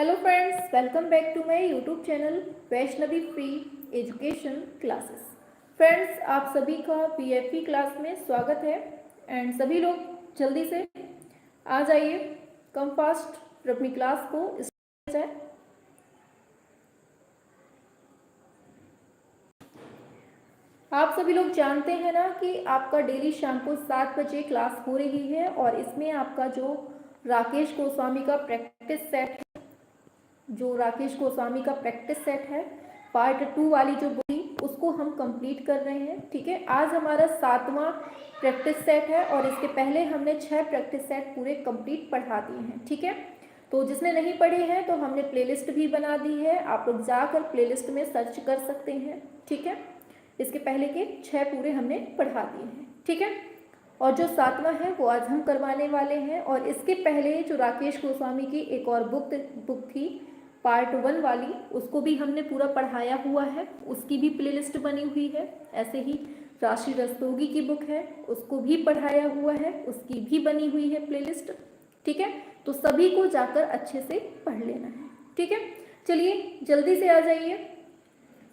Hello friends, welcome back to my YouTube channel Vaishnavi free education classes. Friends, आप सभी का पीएफई class में स्वागत है। एंड सभी लोग जल्दी से आ जाइए, कम फास्ट फिर अपनी क्लास को स्टार्ट जाए। आप सभी लोग जानते हैं ना कि आपका डेली शाम को 7 बजे क्लास हो रही है और इसमें आपका जो राकेश गोस्वामी का प्रैक्टिस सेट है, पार्ट 2 वाली जो बुक थी उसको हम कंप्लीट कर रहे हैं। ठीक है, आज हमारा 7वां प्रैक्टिस सेट है और इसके पहले हमने 6 प्रैक्टिस सेट पूरे कंप्लीट पढ़ा दिए हैं। ठीक है, तो जिसने नहीं पढ़े हैं तो हमने प्लेलिस्ट भी बना दी है, आप लोग जाकर प्लेलिस्ट में सर्च कर सकते हैं। ठीक है, इसके पहले के 6 पूरे हमने पढ़ा दिए हैं। ठीक है, और जो 7वां है वो आज हम करवाने वाले हैं। और इसके पहले जो राकेश गोस्वामी की एक और बुक थी पार्ट 1 वाली, उसको भी हमने पूरा पढ़ाया हुआ है, उसकी भी प्लेलिस्ट बनी हुई है। ऐसे ही राशि रस्तोगी की बुक है, उसको भी पढ़ाया हुआ है, उसकी भी बनी हुई है प्लेलिस्ट। ठीक है, तो सभी को जाकर अच्छे से पढ़ लेना है। ठीक है, चलिए जल्दी से आ जाइए,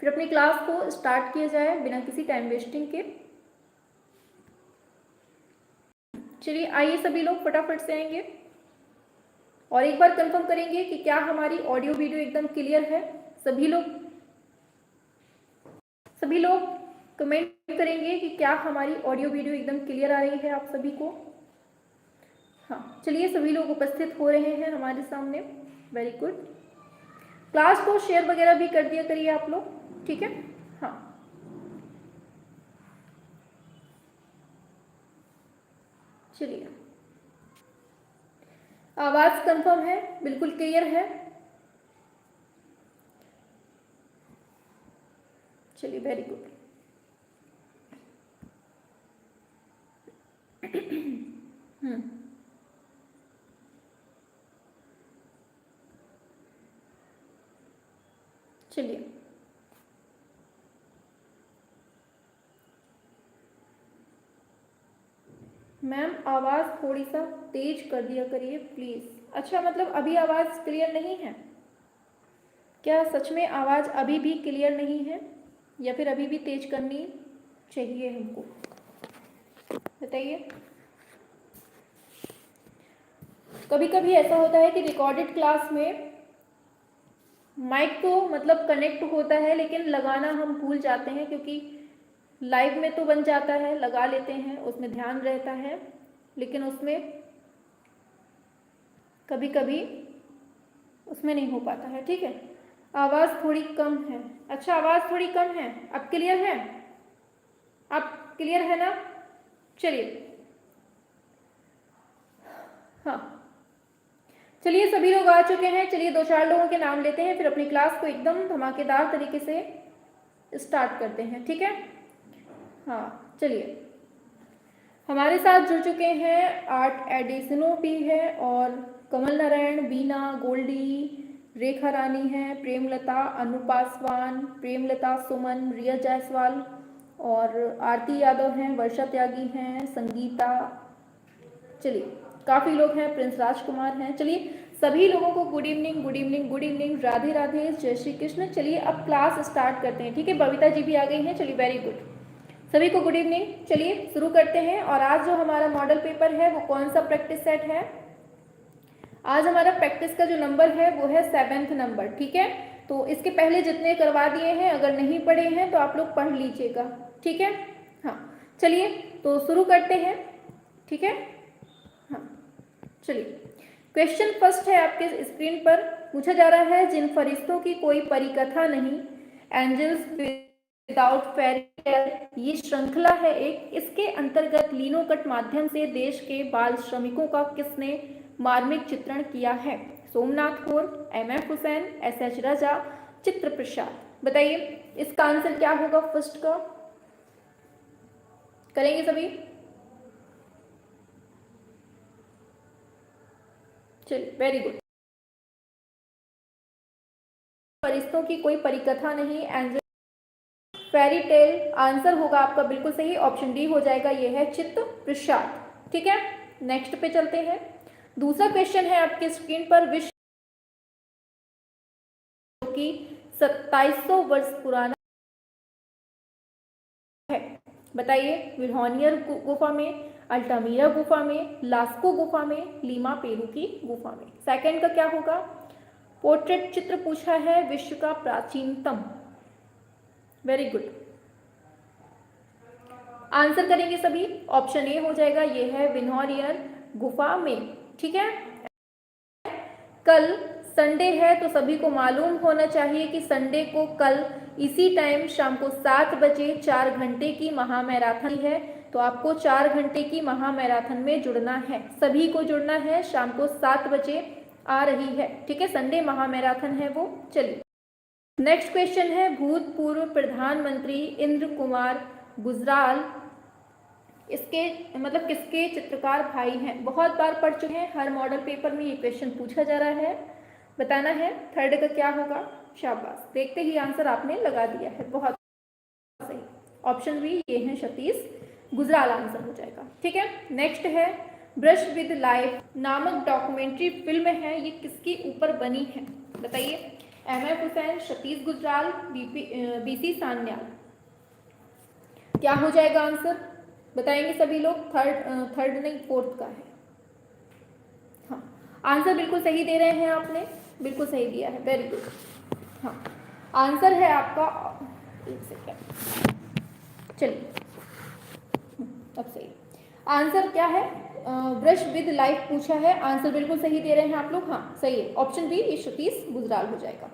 फिर अपनी क्लास को स्टार्ट किया जाए बिना किसी टाइम वेस्टिंग के। चलिए आइए, सभी लोग फटाफट से आएंगे और एक बार कंफर्म करेंगे कि क्या हमारी ऑडियो वीडियो एकदम क्लियर है। सभी लोग कमेंट करेंगे कि क्या हमारी ऑडियो वीडियो एकदम क्लियर आ रही है आप सभी को। हाँ, चलिए सभी लोग उपस्थित हो रहे हैं हमारे सामने, वेरी गुड। क्लास को शेयर वगैरह भी कर दिया करिए आप लोग। ठीक है, हाँ चलिए, आवाज कंफर्म है, बिल्कुल क्लियर है। चलिए वेरी गुड। चलिए मैम, आवाज़ थोड़ी सा तेज कर दिया करिए प्लीज़। अच्छा, मतलब अभी आवाज़ क्लियर नहीं है क्या? सच में आवाज़ अभी भी क्लियर नहीं है या फिर अभी भी तेज करनी चाहिए हमको, बताइए। कभी कभी ऐसा होता है कि रिकॉर्डेड क्लास में माइक तो मतलब कनेक्ट होता है लेकिन लगाना हम भूल जाते हैं, क्योंकि लाइव में तो बन जाता है, लगा लेते हैं, उसमें ध्यान रहता है, लेकिन उसमें कभी कभी उसमें नहीं हो पाता है। ठीक है, आवाज़ थोड़ी कम है। अच्छा, आवाज़ थोड़ी कम है, अब क्लियर है? अब क्लियर है ना? चलिए, हाँ चलिए, सभी लोग आ चुके हैं। चलिए 2-4 लोगों के नाम लेते हैं, फिर अपनी क्लास को एकदम धमाकेदार तरीके से स्टार्ट करते हैं। ठीक है, हाँ चलिए, हमारे साथ जुड़ चुके हैं आर्ट एडिसनो भी है, और कमल नारायण, बीना, गोल्डी, रेखा रानी है, प्रेमलता, अनु पासवान, प्रेमलता, सुमन, रिया जायसवाल और आरती यादव हैं, वर्षा त्यागी हैं, संगीता, चलिए काफ़ी लोग हैं, प्रिंस राजकुमार हैं। चलिए सभी लोगों को good evening, good evening, good evening, Radhe Radhe, जय श्री कृष्ण। चलिए अब क्लास स्टार्ट करते हैं। ठीक है, बबीता जी भी आ गई हैं। चलिए वेरी गुड, सभी को गुड इवनिंग। चलिए शुरू करते हैं। और आज जो हमारा मॉडल पेपर है वो कौन सा प्रैक्टिस सेट है? आज हमारा प्रैक्टिस का जो नंबर है वो है 7th नंबर। ठीक है, तो इसके पहले जितने करवा दिए हैं, अगर नहीं पढ़े हैं तो आप लोग पढ़ लीजिएगा। ठीक है, हाँ चलिए तो शुरू करते हैं। ठीक है, हाँ चलिए, क्वेश्चन फर्स्ट है आपके स्क्रीन पर। पूछा जा रहा है, जिन फरिश्तों की कोई परिकथा नहीं, एंजल्स विदाउट फेरी टेल, ये श्रृंखला है एक, इसके अंतर्गत लीनोकट माध्यम से देश के बाल श्रमिकों का किसने मार्मिक चित्रण किया है? सोमनाथ कौर, MF हुसैन, SH राजा, चित्र प्रसाद। बताइए इसका आंसर क्या होगा फर्स्ट का? करेंगे सभी? चलिए वेरी गुड, फरिश्तों की कोई परिकथा नहीं, एंजल फेरी टेल आंसर होगा आपका बिल्कुल सही, ऑप्शन डी हो जाएगा, ये है चित्त प्रसाद। ठीक है, नेक्स्ट पे चलते हैं। दूसरा क्वेश्चन है आपके स्क्रीन पर, विश्व कि 2700 वर्ष पुराना है। बताइए, विल्होनियर गुफा में, अल्टामीरा गुफा में, लास्को गुफा में, लीमा पेरू की गुफा में। सेकंड का क्या होगा? पोर्ट्रेट चित्र पूछा है, विश्व का प्राचीनतम। वेरी गुड, आंसर करेंगे सभी। ऑप्शन ए हो जाएगा, ये है विल्होनियर गुफा में। ठीक है, कल संडे है तो सभी को मालूम होना चाहिए कि संडे को कल इसी टाइम शाम को 7 बजे 4 घंटे की महामैराथन है। तो आपको 4 घंटे की महामैराथन में जुड़ना है, सभी को जुड़ना है। शाम को 7 बजे आ रही है, ठीक है, संडे महामैराथन है वो। चलिए नेक्स्ट क्वेश्चन है, भूतपूर्व प्रधानमंत्री इंद्र कुमार गुजराल इसके मतलब किसके चित्रकार भाई हैं? बहुत बार पढ़ चुके हैं, हर मॉडल पेपर में ये क्वेश्चन पूछा जा रहा है, बताना है। थर्ड का क्या होगा? शाबाश, देखते ही आंसर आपने लगा दिया है, बहुत सही। ऑप्शन बी ये है सतीश गुजराल आंसर हो जाएगा। ठीक है, नेक्स्ट है, ब्रश विद लाइफ नामक डॉक्यूमेंट्री फिल्म है, ये किसके ऊपर बनी है? बताइए, एम.एफ. हुसैन, सतीश गुजराल, बी.सी. सान्याल। क्या हो जाएगा आंसर? बताएंगे सभी लोग। थर्ड नहीं, फोर्थ का है। हाँ, आंसर बिल्कुल सही दे रहे हैं आपने, बिल्कुल सही दिया है, वेरी गुड। हाँ, आंसर है आपका, एक सेकेंड, चलिए अब सही। आंसर क्या है? ब्रश विद लाइफ पूछा है, आंसर बिल्कुल सही दे रहे हैं आप लोग। हाँ सही है, ऑप्शन बी ये सतीश गुजराल हो जाएगा।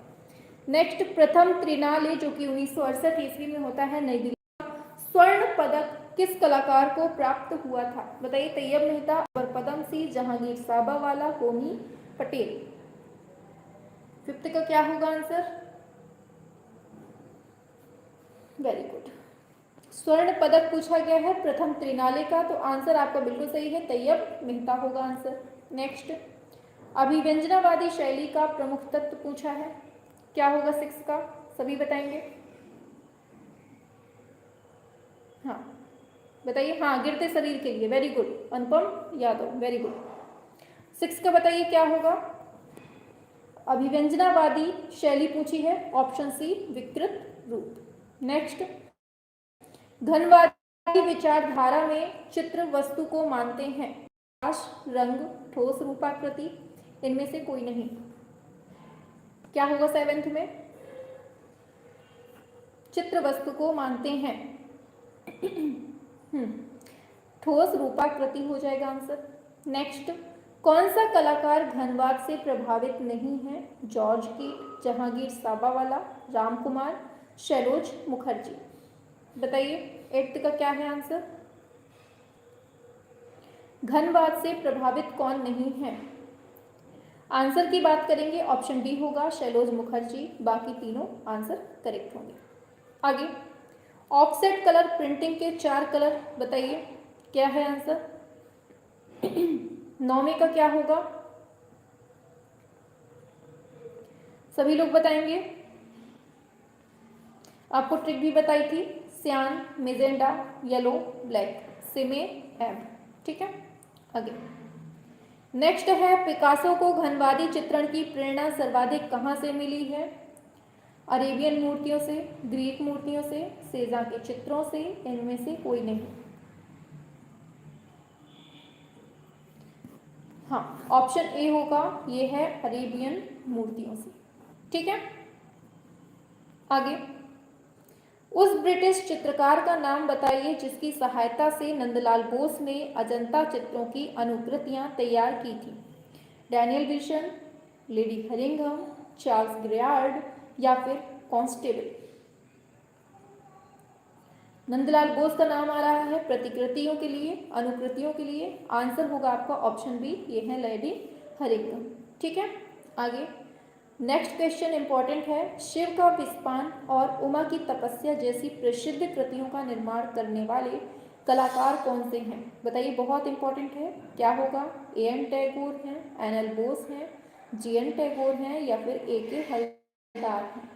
नेक्स्ट, प्रथम त्रिनाले जो कि 1968 ईस्वी में होता है नई दिल्ली, स्वर्ण पदक किस कलाकार को प्राप्त हुआ था? बताइए, तैयब मेहता, अकबर पदम सिंह, जहांगीर साबावाला, होमी पटेल। फिफ्थ का क्या होगा आंसर? वेरी गुड, स्वर्ण पदक पूछा गया है प्रथम त्रिनाले का, तो आंसर आपका बिल्कुल सही है, तैयब मेहता होगा आंसर। नेक्स्ट, अभिव्यंजनावादी शैली का प्रमुख तत्व पूछा है, क्या होगा 6 का? सभी बताएंगे। हाँ बताइए, हाँ गिरते शरीर के लिए, वेरी गुड, अनुपम यादव, वेरी गुड। 6 का बताइए क्या होगा? अभिव्यंजनावादी शैली पूछी है, ऑप्शन सी विकृत रूप। नेक्स्ट, घनवादी विचारधारा में चित्र वस्तु को मानते हैं, प्रकाश, रंग, ठोस रूपाकृति, इनमें से कोई नहीं। क्या होगा 7th में? चित्र वस्तु को मानते हैं ठोस रूपाकृति हो जाएगा आंसर। नेक्स्ट, कौन सा कलाकार घनवाद से प्रभावित नहीं है? जॉर्ज कीट, जहांगीर साबावाला, राम कुमार, सरोज मुखर्जी। बताइए 8th का क्या है आंसर? घनवाद से प्रभावित कौन नहीं है? आंसर की बात करेंगे, ऑप्शन डी होगा सरोज मुखर्जी, बाकी तीनों आंसर करेक्ट होंगे। आगे, ऑफसेट कलर प्रिंटिंग के 4 कलर बताइए, क्या है आंसर? 9वें का क्या होगा? सभी लोग बताएंगे। आपको ट्रिक भी बताई थी, सियान, मेजेंडा, येलो, ब्लैक, सिमे, एम। ठीक है, आगे नेक्स्ट है, पिकासो को घनवादी चित्रण की प्रेरणा सर्वाधिक कहाँ से मिली है? अरेबियन मूर्तियों से, ग्रीक मूर्तियों से, सेजा के चित्रों से, इनमें से कोई नहीं। हाँ, ऑप्शन ए होगा, ये है अरेबियन मूर्तियों से। ठीक है, आगे, उस ब्रिटिश चित्रकार का नाम बताइए जिसकी सहायता से नंदलाल बोस ने अजंता चित्रों की अनुकृतियां तैयार की थी। डैनियल विल्सन, लेडी हरिंघम, चार्ल्स ग्रेयार्ड या फिर कॉन्स्टेबल। नंदलाल बोस का नाम आ रहा है प्रतिकृतियों के लिए, अनुकृतियों के लिए। आंसर होगा आपका ऑप्शन बी, ये है लेडी हरिंघम। ठीक है, आगे नेक्स्ट क्वेश्चन इंपॉर्टेंट है, शिव का विस्पान और उमा की तपस्या जैसी प्रसिद्ध कृतियों का निर्माण करने वाले कलाकार कौन से हैं? बताइए, बहुत इंपॉर्टेंट है, क्या होगा? A.N. टैगोर हैं, N.L. बोस हैं, G.N. टैगोर हैं या फिर A.K. हलदार हैं।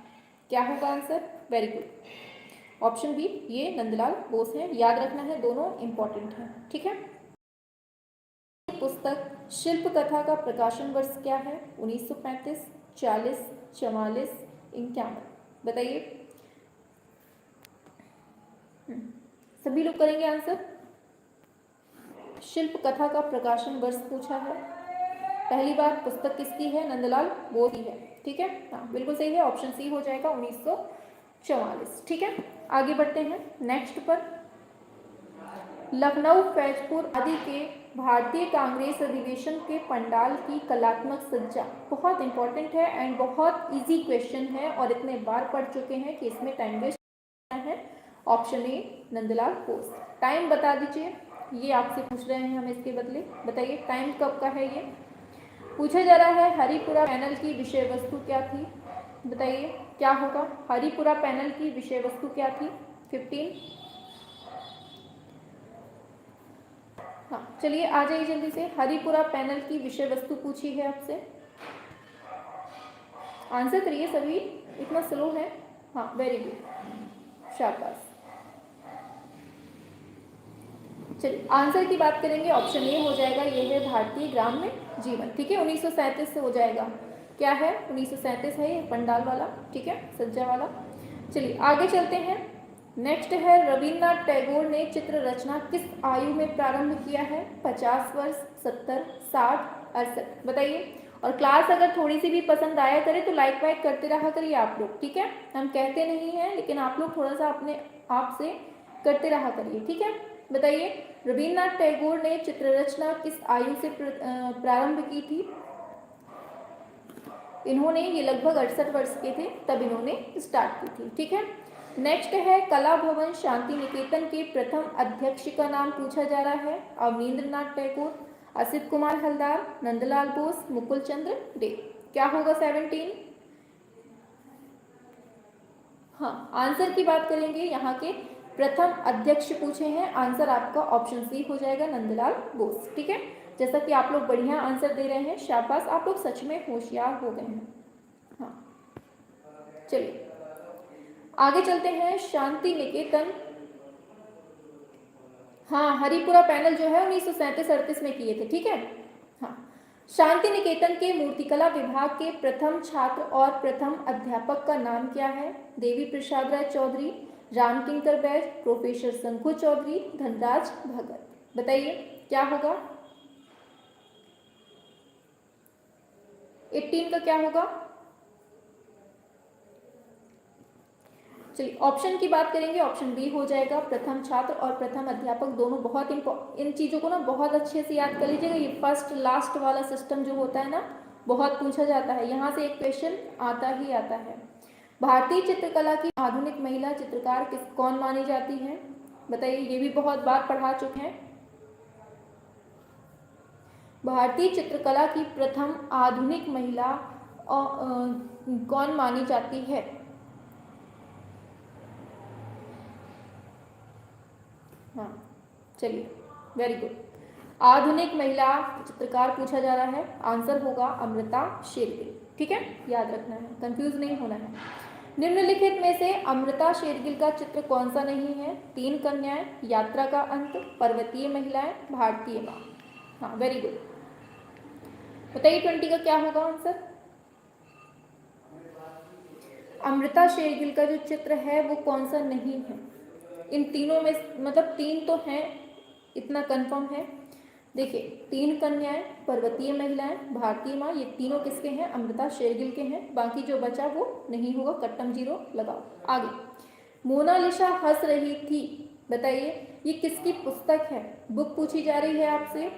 क्या होगा answer? Very good, option B ये नंदलाल बोस हैं, याद रखना है, दोनों इंपॉर्टेंट हैं। ठीक है, पुस्तक शिल्प कथा का प्रकाशन वर्ष क्या है? 1935, 40, 44, 51। बताइए, सभी लोग करेंगे आंसर। शिल्प कथा का प्रकाशन वर्ष पूछा है। पहली बात, पुस्तक किसकी है? नंदलाल बोस की है। ठीक है, हाँ बिल्कुल सही है, ऑप्शन सी हो जाएगा 1944। ठीक है, आगे बढ़ते हैं नेक्स्ट पर। लखनऊ, फैजपुर आदि के भारतीय कांग्रेस अधिवेशन के पंडाल की कलात्मक सज्जा बहुत इंपॉर्टेंट है एंड बहुत इजी क्वेश्चन है और इतने बार पढ़ चुके हैं कि इसमें टाइम वेस्ट है। Option A Nandlal Bose. Time बता दीजिए, ये आपसे पूछ रहे हैं हम इसके बदले। बताइए टाइम कब का है ये पूछा जा रहा है। हरिपुरा पैनल की विषय वस्तु क्या थी? बताइए क्या होगा? हरिपुरा पैनल की विषय वस्तु क्या थी? 15। हाँ चलिए आ जाइए जल्दी से। हरिपुरा पैनल की विषय वस्तु पूछी है आपसे, आंसर करिए सभी, इतना स्लो है। हाँ वेरी गुड, शाबाश। चलिए आंसर की बात करेंगे, ऑप्शन ए हो जाएगा, ये है भारतीय ग्राम्य जीवन। ठीक है, 1937 से हो जाएगा। क्या है? 1937 है ये पंडाल वाला। ठीक है, सज्जा वाला। चलिए आगे चलते हैं। नेक्स्ट है, रविन्द्रनाथ टैगोर ने चित्र रचना किस आयु में प्रारंभ किया है? 50 वर्ष, 70, 60, 68। बताइए। और क्लास अगर थोड़ी सी भी पसंद आया करे तो लाइक वाइक करते रहा करिए आप लोग। ठीक है, हम कहते नहीं हैं लेकिन आप लोग थोड़ा सा अपने आप से करते रहा करिए। ठीक है, बताइए रविन्द्रनाथ टैगोर ने चित्र रचना किस आयु से प्रारंभ की थी? इन्होंने, ये लगभग 68 वर्ष के थे तब इन्होंने स्टार्ट की थी। ठीक है, नेक्स्ट है, कला भवन शांति निकेतन के प्रथम अध्यक्ष का नाम पूछा जा रहा है। अवनींद्रनाथ टैगोर, असित कुमार हलदार, नंदलाल बोस, मुकुल चंद्र डे। क्या होगा 17? हाँ आंसर की बात करेंगे, यहाँ के प्रथम अध्यक्ष पूछे हैं, आंसर आपका ऑप्शन सी हो जाएगा, नंदलाल बोस। ठीक है, जैसा कि आप लोग बढ़िया आंसर दे रहे हैं, शाबाश, आप लोग सच में होशियार हो गए हैं। हाँ चलिए आगे चलते हैं। शांति निकेतन, हाँ हरिपुरा पैनल जो है 1937-38 में किए थे। ठीक है, हाँ शांति निकेतन के मूर्तिकला विभाग के प्रथम छात्र और प्रथम अध्यापक का नाम क्या है? देवी प्रसाद राय चौधरी, रामकिंकर बैज, प्रोफेसर शंकु चौधरी, धनराज भगत। बताइए क्या होगा? 18 का क्या होगा? चलिए ऑप्शन की बात करेंगे, ऑप्शन बी हो जाएगा, प्रथम छात्र और प्रथम अध्यापक दोनों। बहुत इन चीज़ों को ना बहुत अच्छे से याद कर लीजिएगा, ये फर्स्ट लास्ट वाला सिस्टम जो होता है ना बहुत पूछा जाता है, यहाँ से एक क्वेश्चन आता ही आता है। भारतीय चित्रकला की आधुनिक महिला चित्रकार कौन मानी जाती है? बताइए, ये भी बहुत बार पढ़ा चुके हैं। भारतीय चित्रकला की प्रथम आधुनिक महिला कौन मानी जाती है? हाँ चलिए वेरी गुड, आधुनिक महिला चित्रकार पूछा जा रहा है, आंसर होगा अमृता शेरगिल। ठीक है, याद रखना है, कंफ्यूज नहीं होना है। निम्नलिखित में से अमृता शेरगिल का चित्र कौन सा नहीं है? 3 कन्याएं, यात्रा का अंत, पर्वतीय महिलाएं, भारतीय माँ। हाँ वेरी गुड, बताइए 20 का क्या होगा आंसर? अमृता शेरगिल का जो चित्र है वो कौन सा नहीं है? इन तीनों में, मतलब 3 तो हैं, इतना कंफर्म है। देखिए 3 कन्याएं, पर्वतीय महिलाएं, भारतीय माँ, ये तीनों किसके हैं? अमृता शेरगिल के हैं। बाकी जो बचा वो नहीं होगा, कट्टम 0 लगाओ। आगे, मोनालिसा हंस रही थी, बताइए ये किसकी पुस्तक है? बुक पूछी जा रही है आपसे।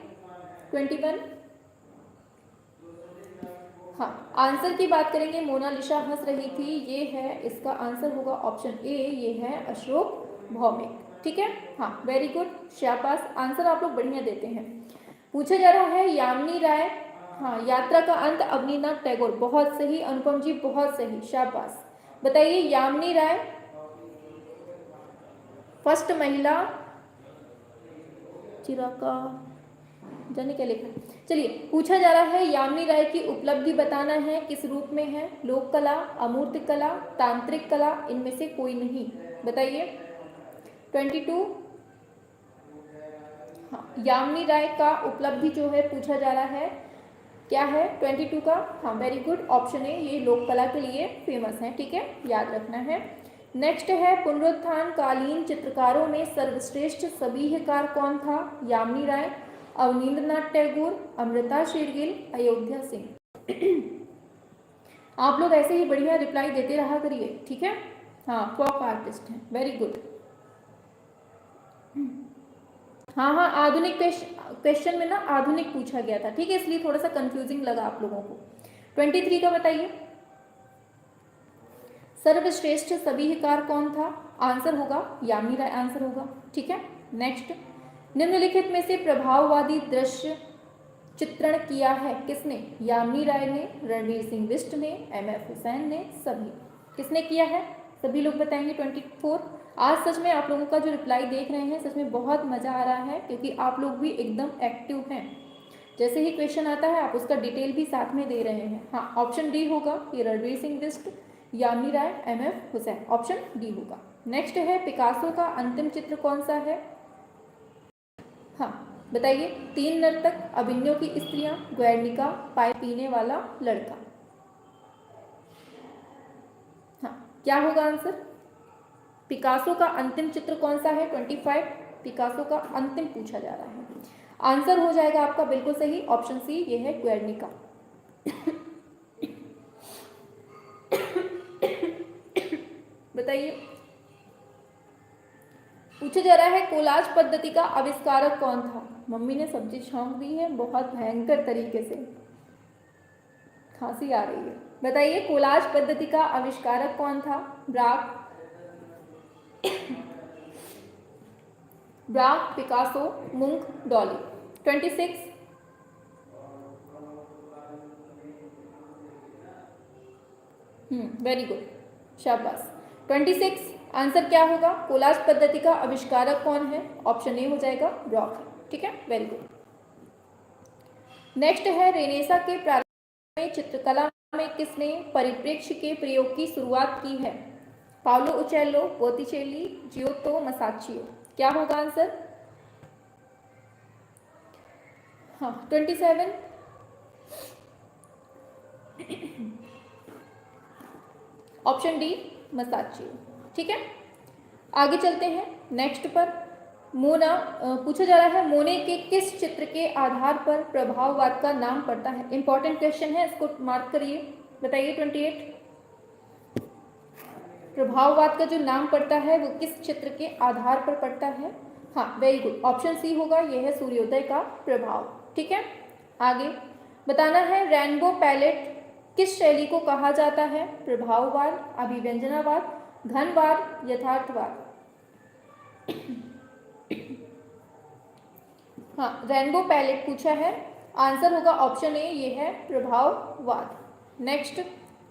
21। हाँ आंसर की बात करेंगे, मोनालिसा हंस रही थी, ये है, इसका आंसर होगा ऑप्शन ए, ये है अशोक भौमिक। ठीक है, हाँ वेरी गुड, शाबाश, आंसर आप लोग बढ़िया देते हैं। पूछा जा रहा है यामिनी राय, हाँ यात्रा का अंत, अवनींद्रनाथ टैगोर। बहुत सही अनुपम जी, बहुत सही, शाबाश। बताइए यामिनी राय फर्स्ट महिला चिराका, जाने क्या लिखा है। चलिए पूछा जा रहा है यामिनी राय की उपलब्धि बताना है, किस रूप में है? लोक कला, अमूर्त कला, तांत्रिक कला, इनमें से कोई नहीं। बताइए 22। हाँ यामिनी राय का उपलब्धि जो है पूछा जा रहा है क्या है 22 का? हाँ वेरी गुड, ऑप्शन ए, ये लोक कला के लिए फेमस है, ठीक है, याद रखना है। नेक्स्ट है पुनरुत्थान कालीन चित्रकारों में सर्वश्रेष्ठ सभीहकार कौन था? यामिनी राय, अवनींद्रनाथ टैगोर, अमृता शेरगिल, अयोध्या सिंह। आप लोग ऐसे ही बढ़िया रिप्लाई देते रहा करिए, ठीक है। हाँ फोक आर्टिस्ट हैं, वेरी गुड। हाँ हाँ आधुनिक क्वेश्चन में ना आधुनिक पूछा गया था, ठीक है, इसलिए थोड़ा सा कंफ्यूजिंग लगा आप लोगों को। 23 का बताइए, सर्वश्रेष्ठ सभीहकार कौन था? आंसर होगा यामिनी राय, आंसर होगा, ठीक है। नेक्स्ट, निम्नलिखित में से प्रभाववादी दृश्य चित्रण किया है किसने? यामिनी राय ने, रणवीर सिंह बिष्ट ने, MF हुसैन ने, सभी। किसने किया है? सभी लोग बताएंगे। 24। आज सच में आप लोगों का जो रिप्लाई देख रहे हैं सच में बहुत मज़ा आ रहा है, क्योंकि आप लोग भी एकदम एक्टिव हैं। जैसे ही क्वेश्चन आता है आप उसका डिटेल भी साथ में दे रहे हैं। हाँ ऑप्शन डी होगा, ये रणवीर सिंह बिष्ट, यामिनी राय, MF हुसैन, ऑप्शन डी होगा। नेक्स्ट है पिकासो का अंतिम चित्र कौन सा है? हाँ बताइए, 3 नर्तक, अभिनयों की स्त्रियां, ग्वेर्निका, पानी पीने वाला लड़का। हाँ क्या होगा आंसर? पिकासो का अंतिम चित्र कौन सा है? 25, पिकासो का अंतिम पूछा जा रहा है। आंसर हो जाएगा आपका बिल्कुल सही, ऑप्शन सी, ये है ग्वेर्निका। बताइए, पूछा जा रहा है कोलाज पद्धति का आविष्कारक कौन था? मम्मी ने सब्जी छौंक दी है बहुत भयंकर तरीके से, खांसी आ रही है। बताइए कोलाज पद्धति का आविष्कारक कौन था? Barack, Picasso, मुंक, Dolly. 26, very good, शाबाश। 26 आंसर क्या होगा? कोलाज पद्धति का आविष्कारक कौन है? ऑप्शन ए हो जाएगा, ब्रॉक, ठीक है, वेरी गुड। नेक्स्ट है रेनेसा के प्रारंभ में चित्रकला में किसने परिप्रेक्ष्य के प्रयोग की शुरुआत की है? Paolo Uccello, Botticelli, Giotto, Masaccio. क्या होगा आंसर? हाँ 27, ऑप्शन डी, मसाचियो, ठीक है। आगे चलते हैं नेक्स्ट पर। मोना पूछा जा रहा है मोने के किस चित्र के आधार पर प्रभाववाद का नाम पड़ता है? इंपॉर्टेंट क्वेश्चन है, इसको मार्क करिए। बताइए 28, प्रभाववाद का जो नाम पड़ता है वो किस चित्र के आधार पर पड़ता है? हाँ वेरी गुड, ऑप्शन सी होगा, यह है सूर्योदय का प्रभाव, ठीक है। आगे बताना है रेनबो पैलेट किस शैली को कहा जाता है? प्रभाववाद, अभिव्यंजनावाद, घनवाद, यथार्थवाद। हाँ रेनबो पैलेट पूछा है, आंसर होगा ऑप्शन ए, ये है प्रभाववाद। नेक्स्ट,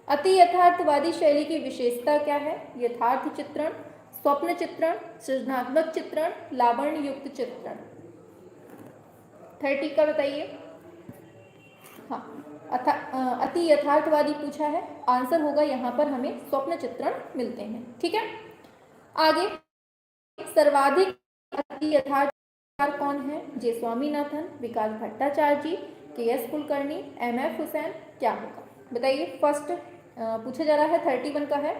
अति यथार्थवादी शैली की विशेषता क्या है? यथार्थ चित्रण, स्वप्न चित्रण, सृजनात्मक चित्रण, लावण्य युक्त चित्रण। 30 का बताइए। हाँ अति यथार्थवादी पूछा है, आंसर होगा यहाँ पर हमें स्वप्न चित्रण मिलते हैं, ठीक है। आगे सर्वाधिक अति यथार्थकार कौन है? जे स्वामीनाथन, विकास भट्टाचार्य जी, KS कुलकर्णी, MF हुसैन, क्या होगा? बताइए। फर्स्ट पूछा जा रहा है 31 का है,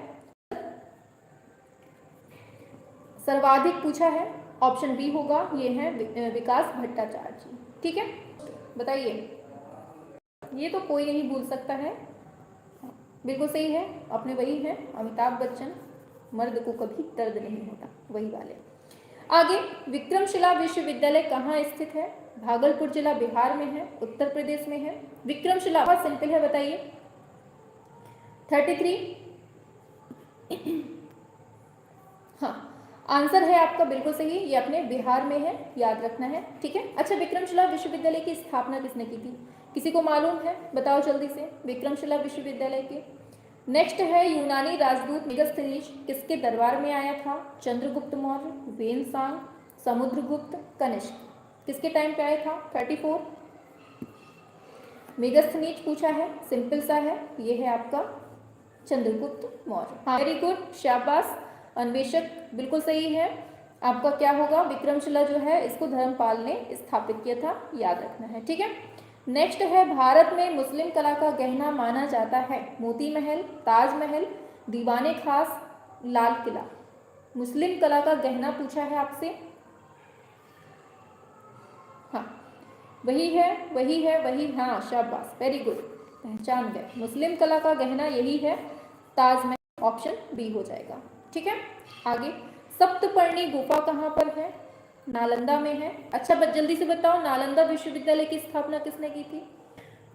सर्वाधिक पूछा है, ऑप्शन बी होगा, ये है विकास भट्टाचार्य जी, ठीक है। बताइए, ये तो कोई नहीं भूल सकता है, बिल्कुल सही है, अपने वही है अमिताभ बच्चन, मर्द को कभी दर्द नहीं होता, वही वाले। आगे विक्रमशिला विश्वविद्यालय कहाँ स्थित है? भागलपुर जिला बिहार में है, उत्तर प्रदेश में है। विक्रमशिला बहुत सिंपल है, बताइए। 33, हाँ आंसर है आपका बिल्कुल सही, ये अपने बिहार में है, याद रखना है, ठीक है। अच्छा विक्रमशिला विश्वविद्यालय की स्थापना किसने की थी? किसी को मालूम है? बताओ जल्दी से, विक्रमशिला विश्वविद्यालय की। नेक्स्ट है यूनानी राजदूत मेगस्थनीज किसके दरबार में आया था? चंद्रगुप्त मौर्य, वेनसांग, समुद्रगुप्त, कनिष्क। किसके टाइम पे आया था? 34, मेगस्थनीज पूछा है, सिंपल सा है, ये है आपका चंद्रगुप्त मौर्य। हाँ वेरी गुड, शाबाश, अन्वेषक बिल्कुल सही है आपका। क्या होगा? विक्रमशिला जो है इसको धर्मपाल ने स्थापित किया था, याद रखना है, ठीक है। नेक्स्ट है, भारत में मुस्लिम कला का गहना माना जाता है मोती महल, ताजमहल, दीवाने खास, लाल किला। मुस्लिम कला का गहना पूछा है आपसे। हाँ वही है, वही है, वही, हाँ शाबाश, वेरी गुड, पहचान गए। मुस्लिम कला का गहना यही है, ताजमहल। ऑप्शन बी हो जाएगा। ठीक है, आगे, सप्तपर्णी गुफा कहाँ पर है? नालंदा में है। अच्छा जल्दी से बताओ, नालंदा विश्वविद्यालय की स्थापना किसने की थी?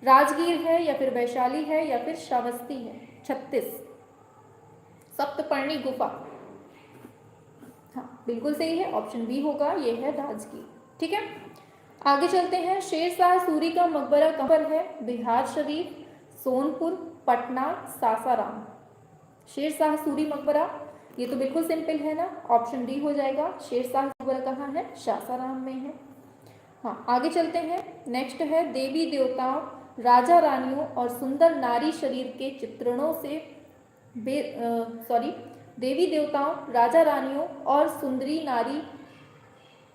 राजगीर है या फिर वैशाली है या फिर श्रावस्ती है? 36। सप्तपर्णी गुफा, हाँ बिल्कुल सही है, ऑप्शन बी होगा, ये है राजगीर। ठीक है, आगे चलते हैं। शेरशाह सूरी का मकबरा कहाँ पर है? बिहार शरीफ, सोनपुर, पटना, सासाराम। शेरशाह सूरी मकबरा, ये तो बिल्कुल सिंपल है ना, ऑप्शन डी हो जाएगा। शेरशाह मकबरा कहाँ है? सासाराम में है। हाँ आगे चलते हैं। नेक्स्ट है, देवी देवताओं, राजा रानियों और सुंदर नारी शरीर के चित्रणों से देवी देवताओं, राजा रानियों और सुंदरी नारी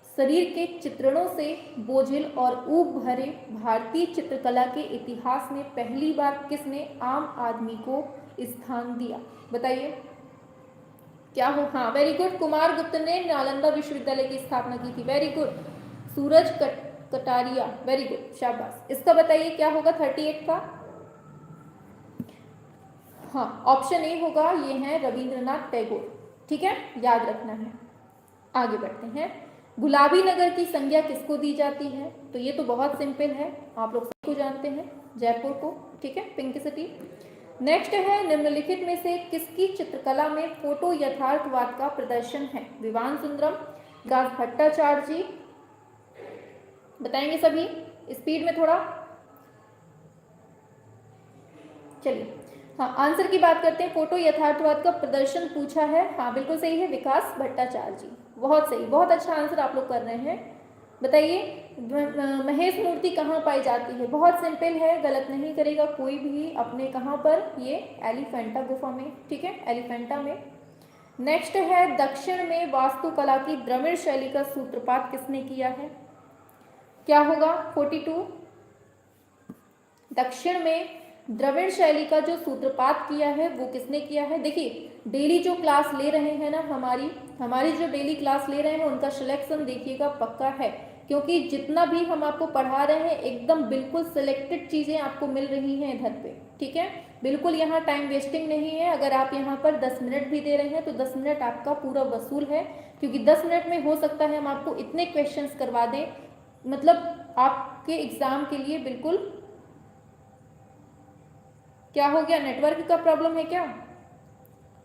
शरीर के चित्रणों से बोझिल और ऊब भरे भारतीय चित्रकला के इतिहास में पहली बार किसने आम आदमी को स्थान दिया? बताइए क्या हो? हाँ वेरी गुड, कुमार गुप्त ने नालंदा विश्वविद्यालय की स्थापना की थी। वेरी गुड, सूरज कटारिया, वेरी गुड, शाबाश। इसका बताइए क्या होगा 38 का? हाँ ऑप्शन ए होगा, ये है रविंद्रनाथ टैगोर। ठीक है, याद रखना है। आगे बढ़ते हैं। गुलाबी नगर की संज्ञा किसको दी जाती है? तो ये तो बहुत सिंपल है, आप लोग सबको जानते हैं, जयपुर को। ठीक है, पिंक सिटी। नेक्स्ट है, निम्नलिखित में से किसकी चित्रकला में फोटो यथार्थवाद का प्रदर्शन है? विवान सुंदरम, विकास भट्टाचार्य जी, बताएंगे सभी स्पीड में थोड़ा। चलिए, हाँ आंसर की बात करते हैं। फोटो यथार्थवाद का प्रदर्शन पूछा है, हाँ बिल्कुल सही है, विकास भट्टाचार्य जी। बहुत सही, बहुत अच्छा आंसर आप लोग कर रहे हैं। बताइए, महेश मूर्ति कहाँ पाई जाती है? बहुत सिंपल है, गलत नहीं करेगा कोई भी। अपने कहाँ पर? ये एलिफेंटा गुफा में। ठीक है, एलिफेंटा में। नेक्स्ट है, दक्षिण में वास्तुकला की द्रविड़ शैली का सूत्रपात किसने किया है? क्या होगा 42? दक्षिण में द्रविड़ शैली का जो सूत्रपात किया है वो किसने किया है? देखिए, डेली जो क्लास ले रहे हैं ना, हमारी जो डेली क्लास ले रहे हैं उनका सिलेक्शन देखिएगा पक्का है, क्योंकि जितना भी हम आपको पढ़ा रहे हैं एकदम बिल्कुल सिलेक्टेड चीज़ें आपको मिल रही हैं इधर पे। ठीक है, बिल्कुल यहाँ टाइम वेस्टिंग नहीं है। अगर आप यहाँ पर 10 मिनट भी दे रहे हैं तो 10 मिनट आपका पूरा वसूल है, क्योंकि 10 मिनट में हो सकता है हम आपको इतने क्वेश्चंस करवा दें, मतलब आपके एग्जाम के लिए बिल्कुल। क्या हो गया, नेटवर्क का प्रॉब्लम है क्या?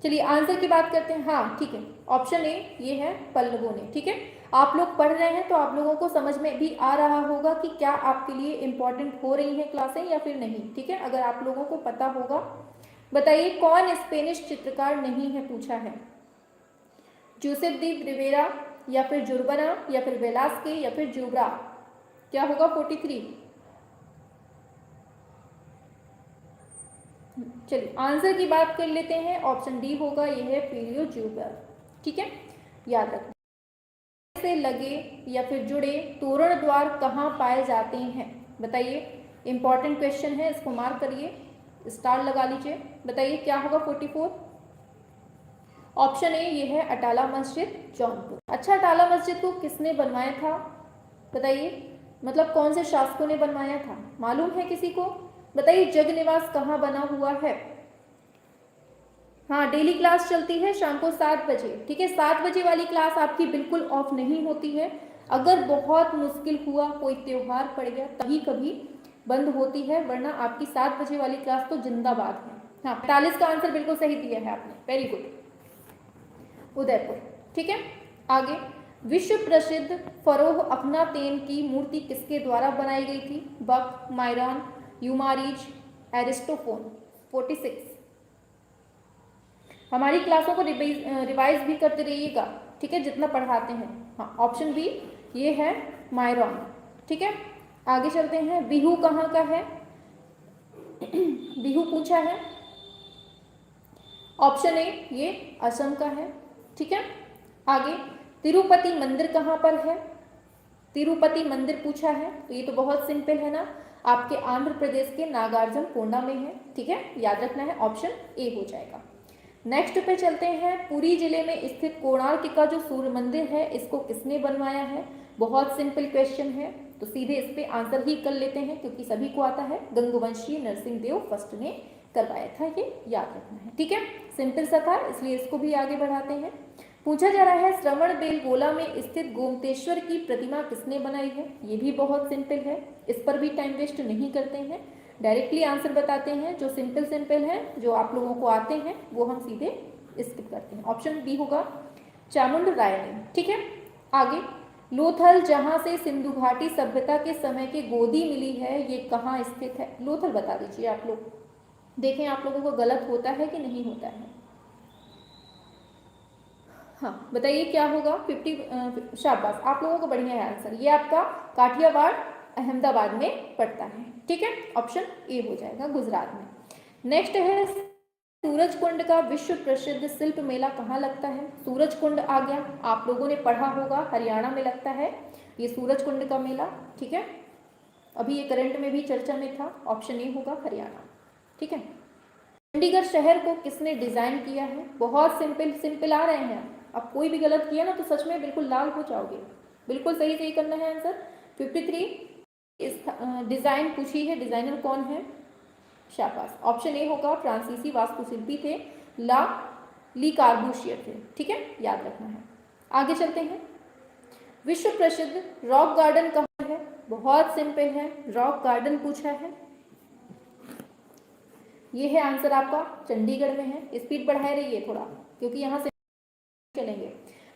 चलिए आंसर की बात करते हैं। हाँ ठीक है, ऑप्शन ए ये है पल्लवों ने। ठीक है, आप लोग पढ़ रहे हैं तो आप लोगों को समझ में भी आ रहा होगा कि क्या आपके लिए इंपॉर्टेंट हो रही हैं क्लासें या फिर नहीं। ठीक है, अगर आप लोगों को पता होगा। बताइए, कौन स्पेनिश चित्रकार नहीं है पूछा है? जोसेफ दी रिवेरा या फिर जुर्बना या फिर वेलास्के या फिर जुब्रा? क्या होगा 43? चलिए आंसर की बात कर लेते हैं, ऑप्शन डी होगा, ये है पीलियो ज्यूबर। ठीक है, याद रखना। से लगे या फिर जुड़े तोरण द्वार कहाँ पाए जाते हैं? बताइए, इंपॉर्टेंट क्वेश्चन है, इसको मार्क करिए, स्टार लगा लीजिए। बताइए क्या होगा 44? ऑप्शन ए ये है अटाला मस्जिद, जौनपुर। अच्छा, अटाला मस्जिद को किसने बनवाया था? बताइए, मतलब कौन से शासकों ने बनवाया था, मालूम है किसी को? बताइए, जग निवास कहाँ बना हुआ है? हाँ डेली क्लास चलती है शाम को 7 बजे। ठीक है, 7 बजे वाली क्लास आपकी बिल्कुल ऑफ नहीं होती है। अगर बहुत मुश्किल हुआ, कोई त्योहार पड़ गया, तभी कभी बंद होती है, वरना आपकी 7 बजे वाली क्लास तो जिंदाबाद है। हाँ 45 का आंसर बिल्कुल सही दिया है आपने, वेरी गुड, उदयपुर। ठीक है, आगे, विश्व प्रसिद्ध फरोह अखनातेन की मूर्ति किसके द्वारा बनाई गई थी? बक, मायरन, यूमारिज, एरिस्टोफोन। 46। हमारी क्लासों को रिवाइज भी करते रहिएगा, ठीक है, जितना पढ़ाते हैं। हाँ ऑप्शन बी ये है मायरन। ठीक है, आगे चलते हैं। बिहू कहाँ का है? बिहू पूछा है, ऑप्शन ए ये असम का है। ठीक है, आगे, तिरुपति मंदिर कहाँ पर है? तिरुपति मंदिर पूछा है, तो ये तो बहुत सिंपल है ना, आपके आंध्र प्रदेश के नागार्जुन कोंडा में है, ठीक है, याद रखना है, ऑप्शन ए हो जाएगा। नेक्स्ट पे चलते हैं, पुरी जिले में स्थित कोणार्क का जो सूर्य मंदिर है इसको किसने बनवाया है? बहुत सिंपल क्वेश्चन है, तो सीधे इस पे आंसर ही कर लेते हैं क्योंकि सभी को आता है, गंगवंशी नरसिंह देव फर्स्ट ने करवाया था, ये याद रखना है, ठीक है, सिंपल सा था इसलिए इसको भी आगे बढ़ाते हैं। पूछा जा रहा है श्रवण बेलगोला में स्थित गोमतेश्वर की प्रतिमा किसने बनाई है? ये भी बहुत सिंपल है, इस पर भी टाइम वेस्ट नहीं करते हैं, डायरेक्टली आंसर बताते हैं, जो सिंपल है, जो आप लोगों को आते हैं वो हम सीधे स्किप करते हैं। ऑप्शन बी होगा चामुंड राय ने, ठीक है। आगे, लोथल जहां से सिंधु घाटी सभ्यता के समय की गोदी मिली है, ये कहाँ स्थित है? लोथल बता दीजिए आप लोग, देखें आप लोगों को गलत होता है कि नहीं होता है। हाँ बताइए क्या होगा? 50, शाबाश, आप लोगों को बढ़िया है आंसर, ये आपका काठियावाड़ अहमदाबाद में पड़ता है, ठीक है, ऑप्शन ए हो जाएगा, गुजरात में। नेक्स्ट है, सूरजकुंड का विश्व प्रसिद्ध शिल्प मेला कहाँ लगता है? सूरजकुंड आ गया, आप लोगों ने पढ़ा होगा, हरियाणा में लगता है ये सूरजकुंड का मेला, ठीक है, अभी ये करंट में भी चर्चा में था, ऑप्शन ए होगा हरियाणा, ठीक है। चंडीगढ़ शहर को किसने डिजाइन किया है? बहुत सिंपल आ रहे हैं, अब कोई भी गलत किया ना तो सच में बिल्कुल लाल हो जाओगे, बिल्कुल सही करना है आंसर। 53 इस डिजाइन पूछी है, डिजाइनर कौन है? शाबाश, ऑप्शन ए होगा, फ्रांसीसी वास्तुशिल्पी थे, ली कार्बूशियर थे, ठीक है, याद रखना है। आगे चलते हैं, विश्व प्रसिद्ध रॉक गार्डन कहाँ है? बहुत सिंपल है, रॉक गार्डन पूछा है, ये है आंसर आपका, चंडीगढ़ में है। स्पीड बढ़ाए रहिए थोड़ा क्योंकि यहाँ से चलेंगे।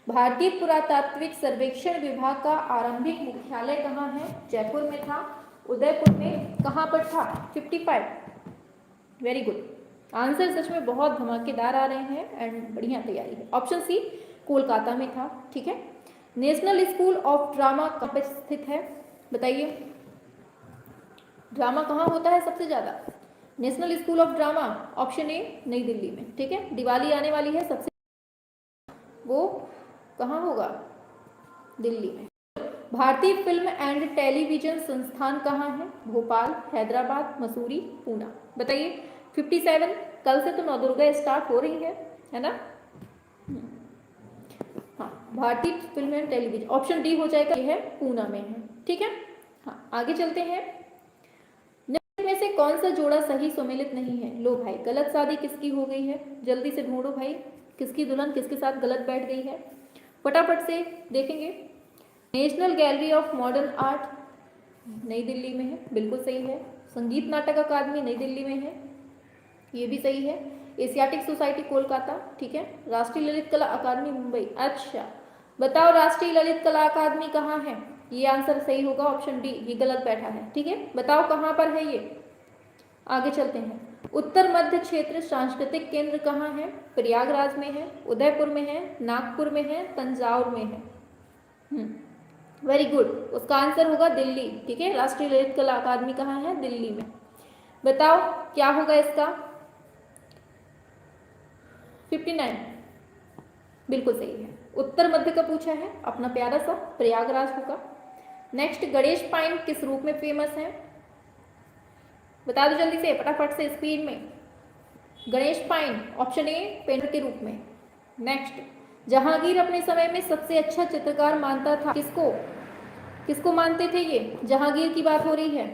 भारतीय पुरातात्विक सर्वेक्षण विभाग का आरंभिक मुख्यालय कहाँ है? जयपुर में था, उदयपुर में कहाँ पर था? 55, वेरी गुड, आंसर सच में बहुत धमाकेदार आ रहे हैं एंड बढ़िया तैयारी है। ऑप्शन सी कोलकाता में था, ठीक है। नेशनल स्कूल ऑफ ड्रामा कहाँ पर स्थित है? बताइए, ड्रामा कहाँ होता है सबसे ज्यादा? National school of drama, option A नई दिल्ली में, ठीक है, दिवाली आने वाली है, सबसे वो कहाँ होगा? दिल्ली में। भारतीय फिल्म एंड टेलीविजन संस्थान कहाँ है? भोपाल, हैदराबाद, मसूरी, पूना। बताइए 57, कल से तो नवदुर्गा स्टार्ट हो रही है ना? हाँ, भारतीय film and television, option D हो जाएगा, ये है पूना में है, ठीक है। हाँ आगे चलते हैं, में से कौन सा जोड़ा सही सम्मिलित नहीं है? लो भाई, गलत शादी किसकी हो गई है? जल्दी से ढूंढो भाई, किसकी दुल्हन किसके साथ गलत बैठ गई है, फटाफट से देखेंगे। National gallery of modern art नई दिल्ली में है, बिल्कुल सही है। संगीत नाटक अकादमी नई दिल्ली में है, ये भी सही है। एशियाटिक सोसाइटी कोलकाता, ठीक है। राष्ट्रीय ललित कला अकादमी मुंबई, अच्छा बताओ राष्ट्रीय ललित कला अकादमी कहाँ है? ये आंसर सही होगा, ऑप्शन डी, ये गलत बैठा है, ठीक है, बताओ कहाँ पर है ये। आगे चलते हैं, उत्तर मध्य क्षेत्र सांस्कृतिक केंद्र कहाँ है? प्रयागराज में है, उदयपुर में है, नागपुर में है, तंजावुर में है। वेरी गुड, उसका आंसर होगा दिल्ली, ठीक है, राष्ट्रीय ललित कला अकादमी कहाँ है? दिल्ली में। बताओ क्या होगा इसका? 59, बिल्कुल सही है, उत्तर मध्य का पूछा है, अपना प्यारा सा प्रयागराज होगा। नेक्स्ट, गणेश पाइन किस रूप में फेमस है? बता दो जल्दी से, फटाफट से, स्पीड में। Ganesh pine, option A painter के रूप में। नेक्स्ट, जहांगीर अपने समय में सबसे अच्छा चित्रकार मानता था, किसको मानते थे ये? जहांगीर की बात हो रही है,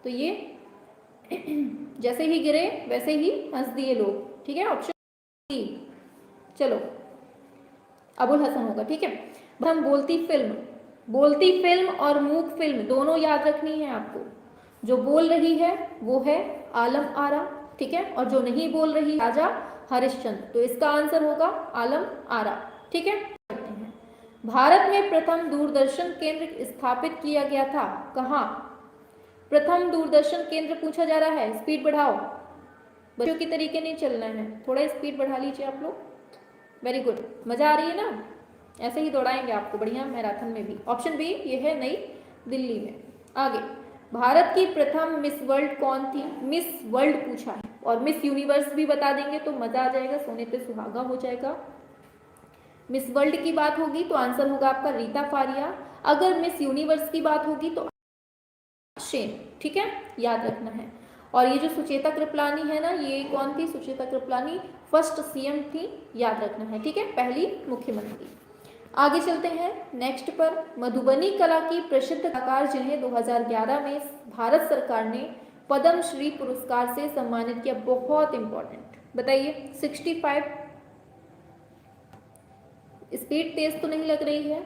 तो ये जैसे ही गिरे वैसे ही हंस दिए लोग, ठीक है, ऑप्शन सी। चलो, अबुल हसन होगा, ठीक है। हम बोलती फिल्म और मूक फिल्म दोनों याद रखनी है आपको। जो बोल रही है वो है आलम आरा, ठीक है, और जो नहीं बोल रही राजा हरिश्चंद्र, तो इसका आंसर होगा आलम आरा, ठीक है। भारत में प्रथम दूरदर्शन केंद्र स्थापित किया गया था, कहाँ? प्रथम दूरदर्शन केंद्र पूछा जा रहा है, स्पीड बढ़ाओ, बच्चों की तरीके नहीं चलना है, थोड़ा स्पीड बढ़ा लीजिए आप लोग। वेरी गुड, मजा आ रही है ना? ऐसे ही दौड़ाएंगे आपको बढ़िया मैराथन में भी। ऑप्शन बी, ये है नई दिल्ली में। आगे, भारत की प्रथम मिस वर्ल्ड कौन थी? मिस वर्ल्ड पूछा है, और मिस यूनिवर्स भी बता देंगे तो मजा आ जाएगा, सोने पे सुहागा हो जाएगा। मिस वर्ल्ड की बात होगी तो आंसर होगा आपका रीता फारिया। अगर मिस यूनिवर्स की बात होगी तो सेन, ठीक है, याद रखना है। और ये जो सुचेता कृपलानी है ना, ये कौन थी? सुचेता कृपलानी फर्स्ट सीएम थी, याद रखना है, ठीक है, पहली मुख्यमंत्री। आगे चलते हैं नेक्स्ट पर। मधुबनी कला की प्रसिद्ध कलाकार जिन्हें 2011 में भारत सरकार ने पद्म श्री पुरस्कार से सम्मानित किया, बहुत इंपॉर्टेंट, बताइए। 65, स्पीड तेज तो नहीं लग रही है।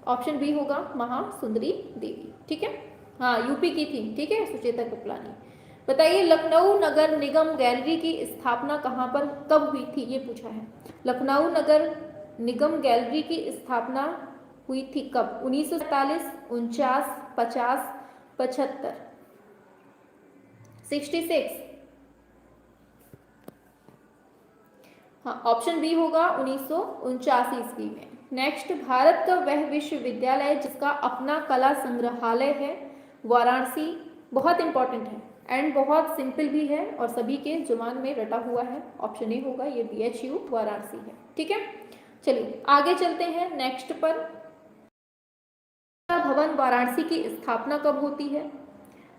ऑप्शन बी होगा महासुंदरी देवी, ठीक है, हाँ यूपी की थी, ठीक है, सुचेता कृपलानी। बताइए लखनऊ नगर निगम गैलरी की स्थापना कहाँ पर कब हुई थी, ये पूछा है। लखनऊ नगर निगम गैलरी की स्थापना हुई थी कब? 1947, 49, 50, 75, 66। हाँ, ऑप्शन बी होगा 1949 ईस्वी में। नेक्स्ट, भारत का वह विश्वविद्यालय जिसका अपना कला संग्रहालय है, वाराणसी, बहुत इंपॉर्टेंट है एंड बहुत सिंपल भी है और सभी के जुबान में रटा हुआ है। ऑप्शन ए होगा, ये BHU वाराणसी है, ठीक है। चलिए आगे चलते हैं नेक्स्ट पर। भवन वाराणसी की स्थापना कब होती है?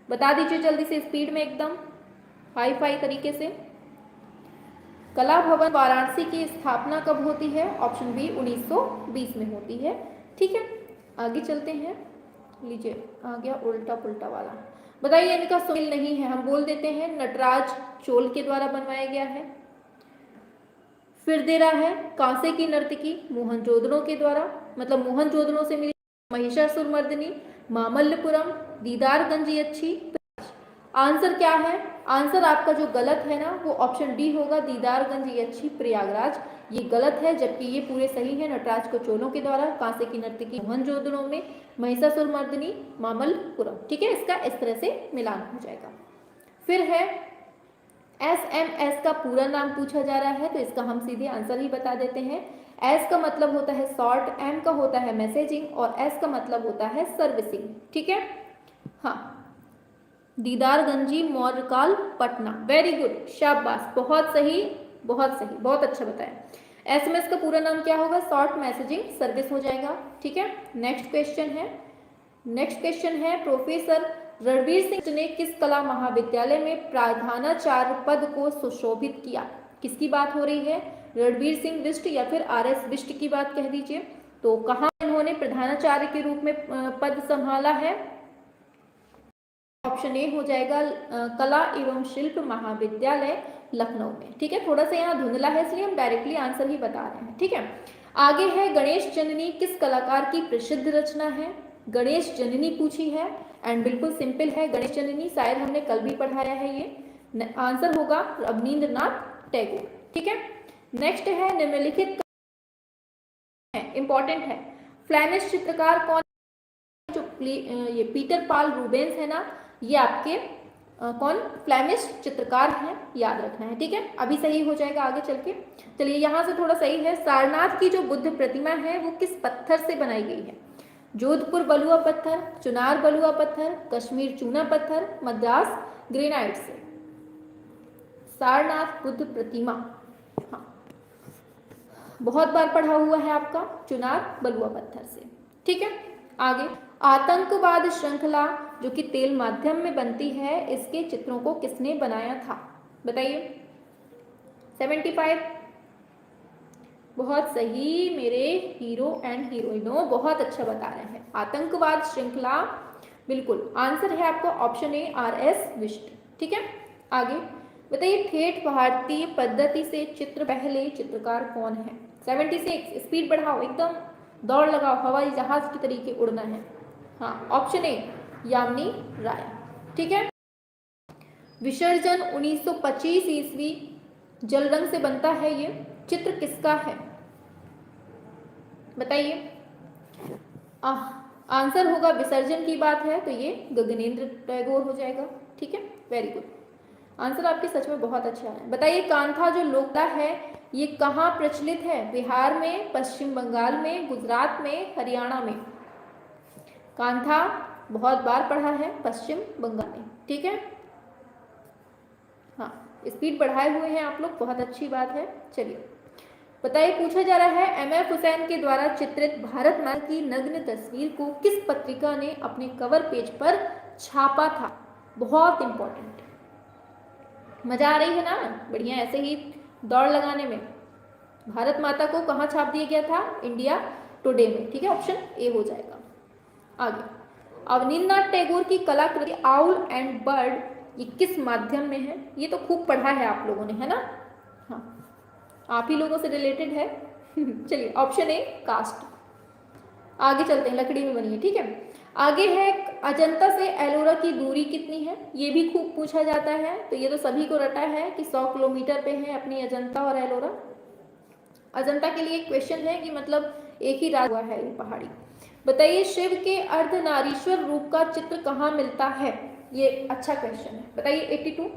बता दीजिए जल्दी से, स्पीड में एकदम हाई फाई तरीके से। कला भवन वाराणसी की स्थापना कब होती है? ऑप्शन बी 1920 में होती है, ठीक है। आगे चलते हैं, लीजिए आ गया उल्टा पुल्टा वाला। बताइए इनका सुमेल नहीं है, हम बोल देते हैं नटराज चोल के द्वारा बनवाया गया है। फिर दे रहा है कांसे की नर्तकी मोहनजोदड़ो के द्वारा, मतलब मोहनजोदड़ो से मिली। महिषासुर मर्दिनी, मामल्लपुरम, दीदारगंज अच्छी। आंसर क्या है? आंसर आपका जो गलत है ना, वो ऑप्शन डी होगा, दीदारगंज अच्छी प्रयागराज। ये गलत है, जबकि ये पूरे सही है। नटराज को चोलों के द्वारा, कांसे की नर्तकी मोहनजोदड़ो में, महिषासुर मर्दिनी मामल्लपुरम, ठीक है। इसका इस तरह से मिलान हो जाएगा। फिर है SMS का पूरा नाम पूछा जा रहा है, तो इसका हम सीधे आंसर ही बता देते हैं। S का मतलब होता है शॉर्ट, M का होता है मैसेजिंग और S का मतलब होता है सर्विसिंग, ठीक है। हाँ, दीदारगंजी मौर्यकाल पटना, वेरी गुड, शाबाश, बहुत सही, बहुत सही, बहुत अच्छा बताया। SMS का पूरा नाम क्या होगा? शॉर्ट मैसेजिंग सर्विस हो जाएगा, ठीक है। नेक्स्ट क्वेश्चन है प्रोफेसर रणवीर सिंह ने किस कला महाविद्यालय में प्रधानाचार्य पद को सुशोभित किया? किसकी बात हो रही है? रणवीर सिंह बिष्ट या फिर RS बिष्ट की बात कह दीजिए। तो कहाँ इन्होंने प्रधानाचार्य के रूप में पद संभाला है? ऑप्शन ए हो जाएगा कला एवं शिल्प महाविद्यालय लखनऊ में, ठीक है। थोड़ा सा यहाँ धुंधला है, इसलिए हम डायरेक्टली आंसर ही बता रहे हैं, ठीक है। आगे है गणेश जननी किस कलाकार की प्रसिद्ध रचना है? गणेश जननी पूछी है एंड बिल्कुल सिंपल है गणेश जननी, शायद हमने कल भी पढ़ाया है। ये आंसर होगा रविंद्रनाथ टैगोर, ठीक है। नेक्स्ट है निम्नलिखित इंपॉर्टेंट है, फ्लैमिश चित्रकार कौन? जो ये पीटर पाल रूबेंस है ना, ये आपके कौन फ्लैमिश चित्रकार हैं, याद रखना है, ठीक है। अभी सही हो जाएगा आगे चल के। चलिए यहाँ से थोड़ा सही है। सारनाथ की जो बुद्ध प्रतिमा है वो किस पत्थर से बनाई गई है? जोधपुर बलुआ पत्थर, चुनार बलुआ पत्थर, कश्मीर चूना पत्थर, मद्रास ग्रेनाइट से। सारनाथ बुद्ध प्रतिमा, हाँ बहुत बार पढ़ा हुआ है आपका, चुनार बलुआ पत्थर से, ठीक है। आगे आतंकवाद श्रृंखला जो कि तेल माध्यम में बनती है, इसके चित्रों को किसने बनाया था? बताइए। 75, बहुत सही मेरे हीरो एंड हीरोइनों, बहुत अच्छा बता रहे हैं। आतंकवाद श्रृंखला, बिल्कुल आंसर है आपको ऑप्शन ए RS बिष्ट, ठीक है। आगे बताइए ठेठ भारतीय पद्धति से चित्र पहले चित्रकार कौन है? 76, स्पीड बढ़ाओ, एकदम दौड़ लगाओ, हवाई जहाज की तरीके उड़ना है। हाँ, ऑप्शन ए यामिनी राय, ठीक है। विसर्जन 1925 ईस्वी जल रंग से बनता है, ये चित्र किसका है? बताइए। आंसर होगा विसर्जन की बात है तो ये गगनेंद्र टैगोर हो जाएगा, ठीक है, वेरी गुड। आंसर आपके सच में बहुत अच्छा है। बताइए कांथा जो लोककला है ये कहाँ प्रचलित है? बिहार में, पश्चिम बंगाल में, गुजरात में, हरियाणा में। कांथा बहुत बार पढ़ा है, पश्चिम बंगाल में, ठीक है। हाँ, स्पीड बढ़ाए हुए हैं आप लोग, बहुत अच्छी बात है। चलिए बताइए, पूछा जा रहा है एमएफ हुसैन के द्वारा चित्रित भारत माता की नग्न तस्वीर को किस पत्रिका ने अपने कवर पेज पर छापा था। बहुत इंपॉर्टेंट। मजा आ रही है ना, बढ़िया, ऐसे ही दौड़ लगाने में। भारत माता को कहाँ छाप दिया गया था, इंडिया टुडे में, ठीक है, ऑप्शन ए हो जाएगा। आगे, अवनींद्रनाथ टैगोर की कलाकृति आउल एंड बर्ड ये किस माध्यम में है। ये तो खूब पढ़ा है आप लोगों ने, है ना, हाँ, आप ही लोगों से रिलेटेड है। चलिए, ऑप्शन ए कास्ट। आगे चलते हैं, लकड़ी में बनी है, ठीक है। आगे है, अजंता से एलोरा की दूरी कितनी है, ये भी खूब पूछा जाता है। तो ये तो सभी को रटा है कि 100 किलोमीटर पे है अपनी अजंता और एलोरा। अजंता के लिए क्वेश्चन है कि मतलब एक ही राज हुआ है ये पहाड़ी। बताइए, शिव के अर्धनारीश्वर रूप का चित्र कहाँ मिलता है। ये अच्छा क्वेश्चन है, बताइए। 82।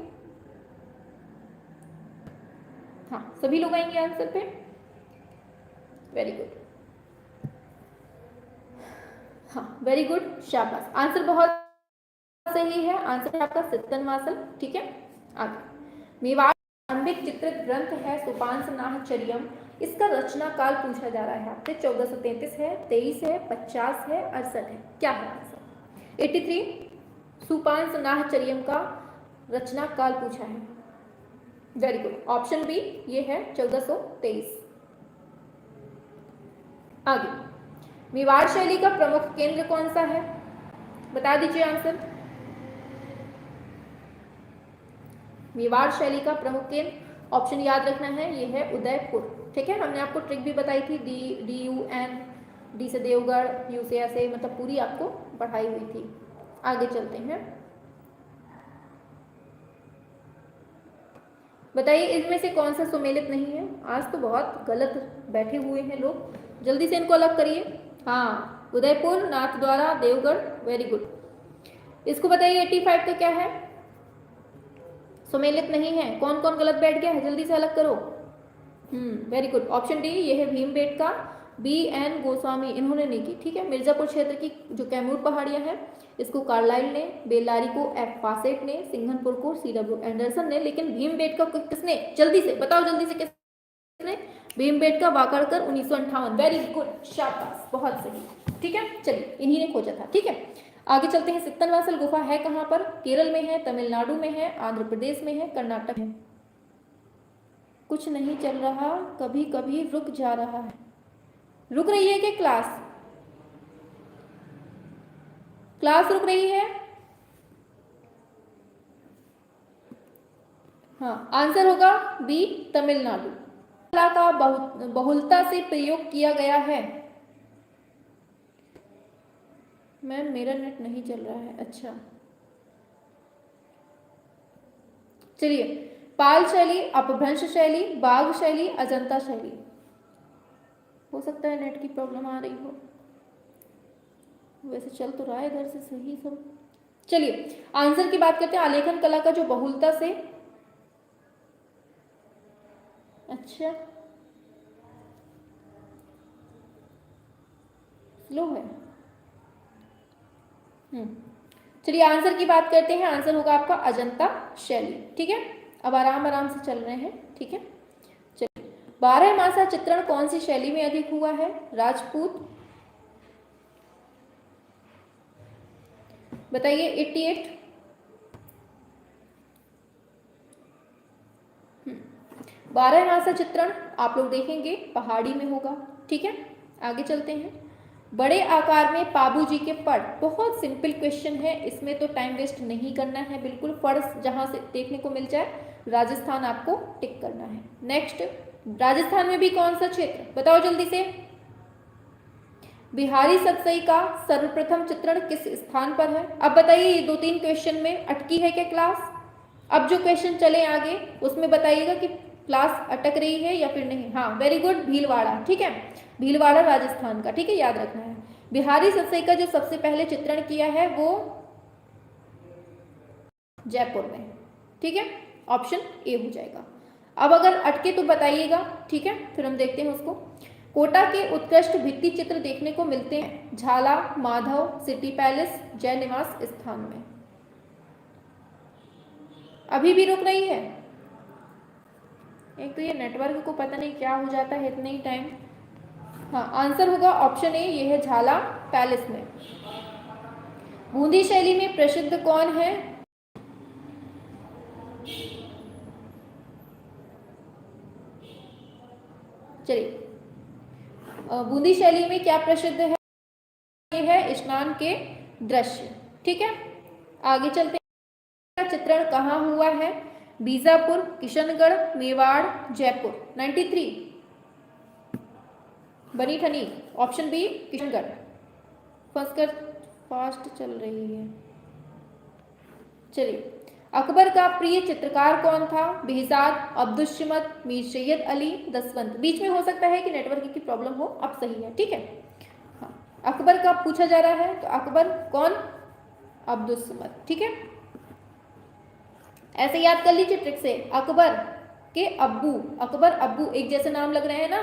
हाँ, सभी लोग आएंगे आंसर पे, वेरी गुड। हाँ, वेरी गुड, शाबाश, आंसर बहुत सही है। आंसर है आपका सित्तनवासल, ठीक है। आगे, मेवाड़ प्रारंभिक चित्र ग्रंथ है सोपानसनाहचर्यम, इसका रचना काल पूछा जा रहा है आपसे। 1433 है, 23 है, 50 है, 68 है, क्या है आंसर। 83 सोपानसनाहचर्यम का रचना काल पूछा है, वेरी गुड, ऑप्शन बी ये है 1423। आगे, मेवाड़ शैली का प्रमुख केंद्र कौन सा है, बता दीजिए आंसर। मेवाड़ शैली का प्रमुख केंद्र, ऑप्शन याद रखना है, ये है उदयपुर, ठीक है। हमने आपको ट्रिक भी बताई थी, DUN, डी से देवगढ़, यू से ऐसे, मतलब पूरी आपको पढ़ाई हुई थी। आगे चलते हैं, बताइए इनमें से कौन सा सुमेलित नहीं है। आज तो बहुत गलत बैठे हुए हैं लोग, जल्दी से इनको अलग करिए। हाँ, उदयपुर, नाथद्वारा, देवगढ़, वेरी गुड। इसको बताइए 85 का क्या है, सुमेलित नहीं है, कौन कौन गलत बैठ गया है, जल्दी से अलग करो। वेरी गुड, ऑप्शन डी ये है भीमबेटका, BN गोस्वामी, इन्होंने नहीं की, ठीक है। मिर्जापुर क्षेत्र की जो कैमूर पहाड़ियां हैं, इसको कार्लाइल ने, बेल्लारी को F फासेट ने, सिंघनपुर को CW एंडरसन ने, लेकिन भीमबेटका को किसने, जल्दी से बताओ, जल्दी से किसने, भीमबेटका वाकड़कर 1958, वेरी गुड, शाबाश, बहुत सही, ठीक है। चलिए, इन्हीं ने खोजा था, ठीक है। आगे चलते हैं, सित्तनवासल गुफा है कहाँ पर, केरल में है, तमिलनाडु में है, आंध्र प्रदेश में है, कर्नाटक में। कुछ नहीं चल रहा, कभी कभी रुक जा रहा है, रुक रही है क्या क्लास, क्लास रुक रही है। हाँ, आंसर होगा बी, तमिलनाडु। कला का बहुलता से प्रयोग किया गया है। मैम मेरा नेट नहीं चल रहा है, अच्छा, चलिए। पाल शैली, अपभ्रंश शैली, बाघ शैली, अजंता शैली, हो सकता है नेट की प्रॉब्लम आ रही हो, वैसे चल तो रहा है इधर से सही सब। चलिए, आंसर की बात करते हैं, आलेखन कला का जो बहुलता से, अच्छा स्लो है। चलिए, आंसर की बात करते हैं, आंसर होगा आपका अजंता शैली, ठीक है। अब आराम आराम से चल रहे हैं, ठीक है। चलिए, 12मासा चित्रण कौन सी शैली में अधिक हुआ है, राजपूत, बताइए। 88। 12मासा चित्रण आप लोग देखेंगे पहाड़ी में होगा, ठीक है। आगे चलते हैं, बड़े आकार में पाबू जी के पट, बहुत सिंपल क्वेश्चन है, इसमें तो टाइम वेस्ट नहीं करना है बिल्कुल, फर्श जहां से देखने को मिल जाए राजस्थान आपको टिक करना है। नेक्स्ट, राजस्थान में भी कौन सा क्षेत्र, बताओ जल्दी से। बिहारी सतसई का सर्वप्रथम चित्रण किस स्थान पर है। अब बताइए, ये 2-3 क्वेश्चन में अटकी है क्या क्लास, अब जो क्वेश्चन चले आगे उसमें बताइएगा कि क्लास अटक रही है या फिर नहीं। हाँ, वेरी गुड, भीलवाड़ा, ठीक है, भीलवाड़ा राजस्थान का, ठीक है, याद रखना है। बिहारी सतसई का जो सबसे पहले चित्रण किया है वो जयपुर में, ठीक है, ऑप्शन ए हो जाएगा। अब अगर अटके तो बताइएगा, ठीक है, फिर हम देखते हैं उसको। कोटा के उत्कृष्ट भित्ति चित्र देखने को मिलते हैं झाला, माधव, सिटी पैलेस, जय निवास स्थान में। अभी भी रुक रही है, एक तो ये नेटवर्क को पता नहीं क्या हो जाता है इतने ही टाइम। हाँ, आंसर होगा ऑप्शन ए, ये है झाला पैलेस में। बूंदी शैली में प्रसिद्ध कौन है? चलिए, बूंदी शैली में क्या प्रसिद्ध है? ये है स्नान के दृश्य। ठीक है, आगे चलते हैं। चित्रण कहाँ हुआ है? बीजापुर, किशनगढ़, मेवाड़, जयपुर। 93 बनी ठनी, ऑप्शन बी किशनगढ़। फास्ट चल रही है। चलिए, अकबर का प्रिय चित्रकार कौन था? बेहजाद, अब्दुस्समद, मीर सैयद अली, दसवंत। बीच में हो सकता है कि नेटवर्क की प्रॉब्लम हो, अब सही है। ठीक है, हाँ, अकबर का पूछा जा रहा है तो अकबर कौन? अब्दुस्समद। ठीक है, ऐसे याद कर लीजिए ट्रिक से। अकबर के अब्बू, अकबर अब्बू एक जैसे नाम लग रहे हैं ना।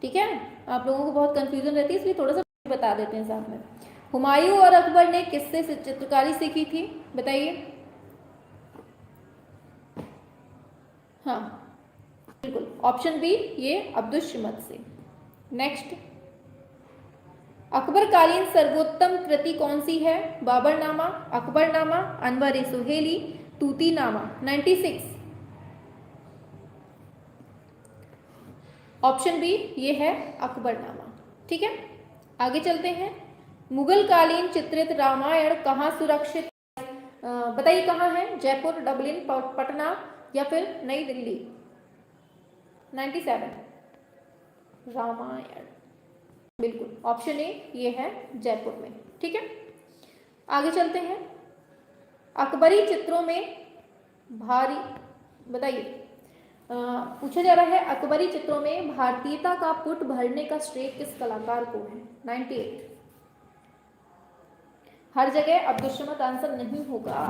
ठीक है, आप लोगों को बहुत कंफ्यूजन रहती है, इसलिए थोड़ा सा बता देते हैं साथ में। हुमायूं और अकबर ने किससे चित्रकारी सीखी थी? बताइए। हाँ बिल्कुल, ऑप्शन बी, ये अब्दुस्समद से। नेक्स्ट, अकबरकालीन सर्वोत्तम कृति कौन सी है? बाबरनामा, अकबरनामा, अनवर सुहेली, तूतीनामा। 96 ऑप्शन बी, ये है अकबरनामा। ठीक है, आगे चलते हैं। मुगल कालीन चित्रित रामायण कहाँ सुरक्षित? बताइए कहाँ है? जयपुर, डबलिन, पटना या फिर नई दिल्ली? 97 रामायण, बिल्कुल ऑप्शन ए, ये है जयपुर में। ठीक है, आगे चलते हैं। अकबरी चित्रों में भारी, बताइए, पूछा जा रहा है अकबरी चित्रों में भारतीयता का पुट भरने का श्रेय किस कलाकार को है? 98 हर जगह अब्दुस्समद आंसर नहीं होगा।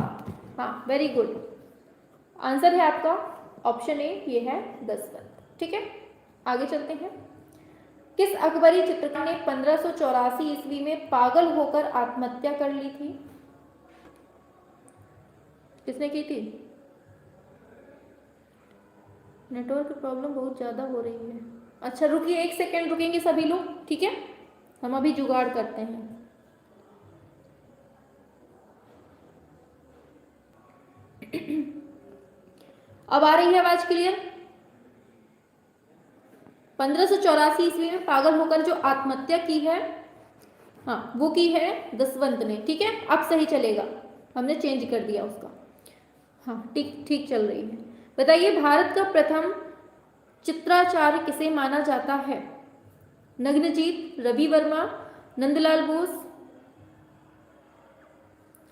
हाँ, वेरी गुड, आंसर है आपका ऑप्शन ए, ये है दसवंत। ठीक है, आगे चलते हैं। किस अकबरी चित्रकार ने 1584 ईस्वी में पागल होकर आत्महत्या कर ली थी? किसने की थी? नेटवर्क प्रॉब्लम बहुत ज़्यादा हो रही है। अच्छा रुकिए, 1 सेकेंड रुकेंगे सभी लोग। ठीक है, हम अभी जुगाड़ करते हैं। अब आ रही है आवाज क्लियर? 1584 ईस्वी में पागल होकर जो आत्महत्या की है, हाँ, वो की है दसवंत ने। ठीक है, अब सही चलेगा, हमने चेंज कर दिया उसका। हाँ, ठीक ठीक चल रही है। बताइए, भारत का प्रथम चित्राचार्य किसे माना जाता है? नग्नजीत, रवि वर्मा, नंदलाल बोस।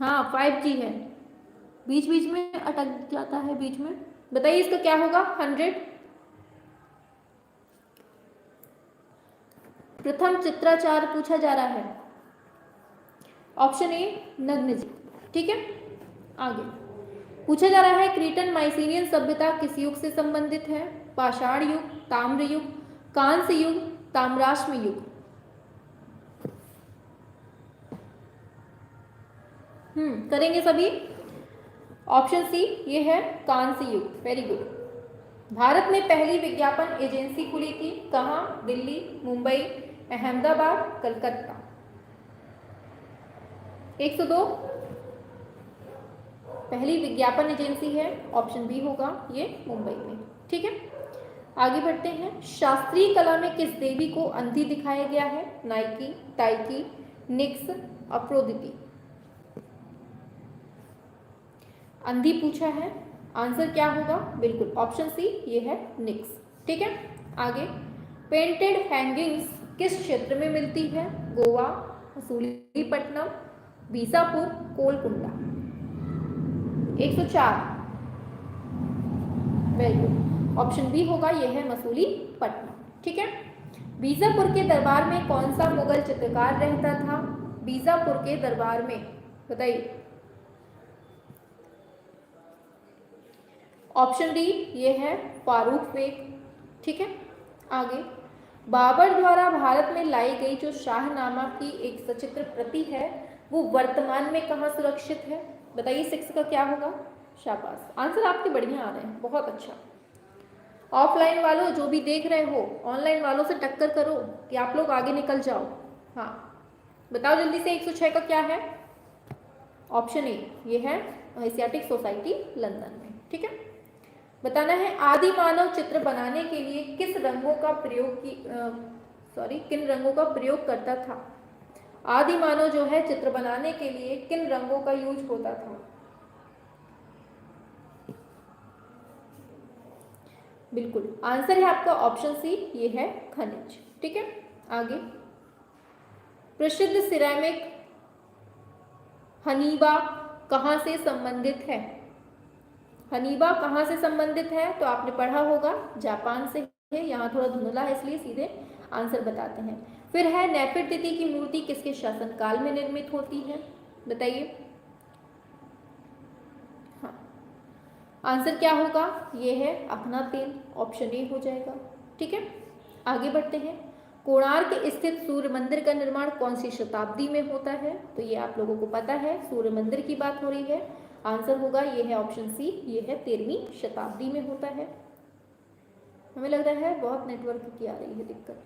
हाँ, 5G है, बीच बीच में अटक जाता है बीच में। बताइए इसका क्या होगा? 100। प्रथम चित्राचार्य पूछा जा रहा है, ऑप्शन ए नग्नजीत। ठीक है, आगे पूछा जा रहा है क्रीटन माइसीनियन सभ्यता किस युग से संबंधित है? पाषाण युग, ताम्र युग, कांस्य युग, ताम्राश्म युग। करेंगे सभी? ऑप्शन सी, ये है कांस्य युग। Very good. भारत में पहली विज्ञापन एजेंसी खुली थी कहाँ? दिल्ली, मुंबई, अहमदाबाद, कलकत्ता। 102 पहली विज्ञापन एजेंसी है, ऑप्शन बी होगा ये मुंबई में। ठीक है, आगे बढ़ते हैं। शास्त्रीय कला में किस देवी को अंधी दिखाया गया है? नाइकी, टाइकी, निक्स, अफ्रोदिति। अंधी पूछा है, आंसर क्या होगा? बिल्कुल ऑप्शन सी, ये है निक्स। ठीक है, आगे पेंटेड हैंगिंग्स किस क्षेत्र में मिलती है? Goa, Masulipatnam, Bijapur, Golconda. 104 very good, option B होगा, यह है मसूलीपट्टनम। ठीक है, बीजापुर के दरबार में कौन सा मुगल चित्रकार रहता था? बीजापुर के दरबार में, बताइए। ऑप्शन डी, ये है फारूक बेग। ठीक है, आगे बाबर द्वारा भारत में लाई गई जो शाहनामा की एक सचित्र प्रति है, वो वर्तमान में कहाँ सुरक्षित है? बताइए 6 का क्या होगा? शाबाश, आंसर आपके बढ़िया आ रहे हैं, बहुत अच्छा। ऑफलाइन वालों जो भी देख रहे हो, ऑनलाइन वालों से टक्कर करो कि आप लोग आगे निकल जाओ। हाँ बताओ जल्दी से 106 का क्या है? ऑप्शन ए, ये है एशियाटिक सोसाइटी लंदन में। ठीक है, बताना है आदि मानव चित्र बनाने के लिए किस रंगों का प्रयोग किन रंगों का प्रयोग करता था? आदि मानव जो है चित्र बनाने के लिए किन रंगों का यूज होता था? बिल्कुल आंसर है आपका ऑप्शन सी, ये है खनिज। ठीक है, आगे प्रसिद्ध सिरेमिक हनीबा कहाँ से संबंधित है? हनीबा कहाँ से संबंधित है? तो आपने पढ़ा होगा जापान से है। यहाँ थोड़ा धुंधला है इसलिए सीधे आंसर बताते हैं। फिर है नेफिरतिती की मूर्ति किसके शासनकाल में निर्मित होती है? बताइए। हाँ आंसर क्या होगा? ये है अखनातेल, ऑप्शन ए हो जाएगा। ठीक है, आगे बढ़ते हैं। कोणार्क स्थित सूर्य मंदिर का निर्माण कौन सी शताब्दी में होता है? तो ये आप लोगों को पता है, सूर्य मंदिर की बात हो रही है। आंसर होगा ये है ऑप्शन सी, ये है 13वीं शताब्दी में होता है। हमें लग रहा है बहुत नेटवर्क की आ रही है दिक्कत।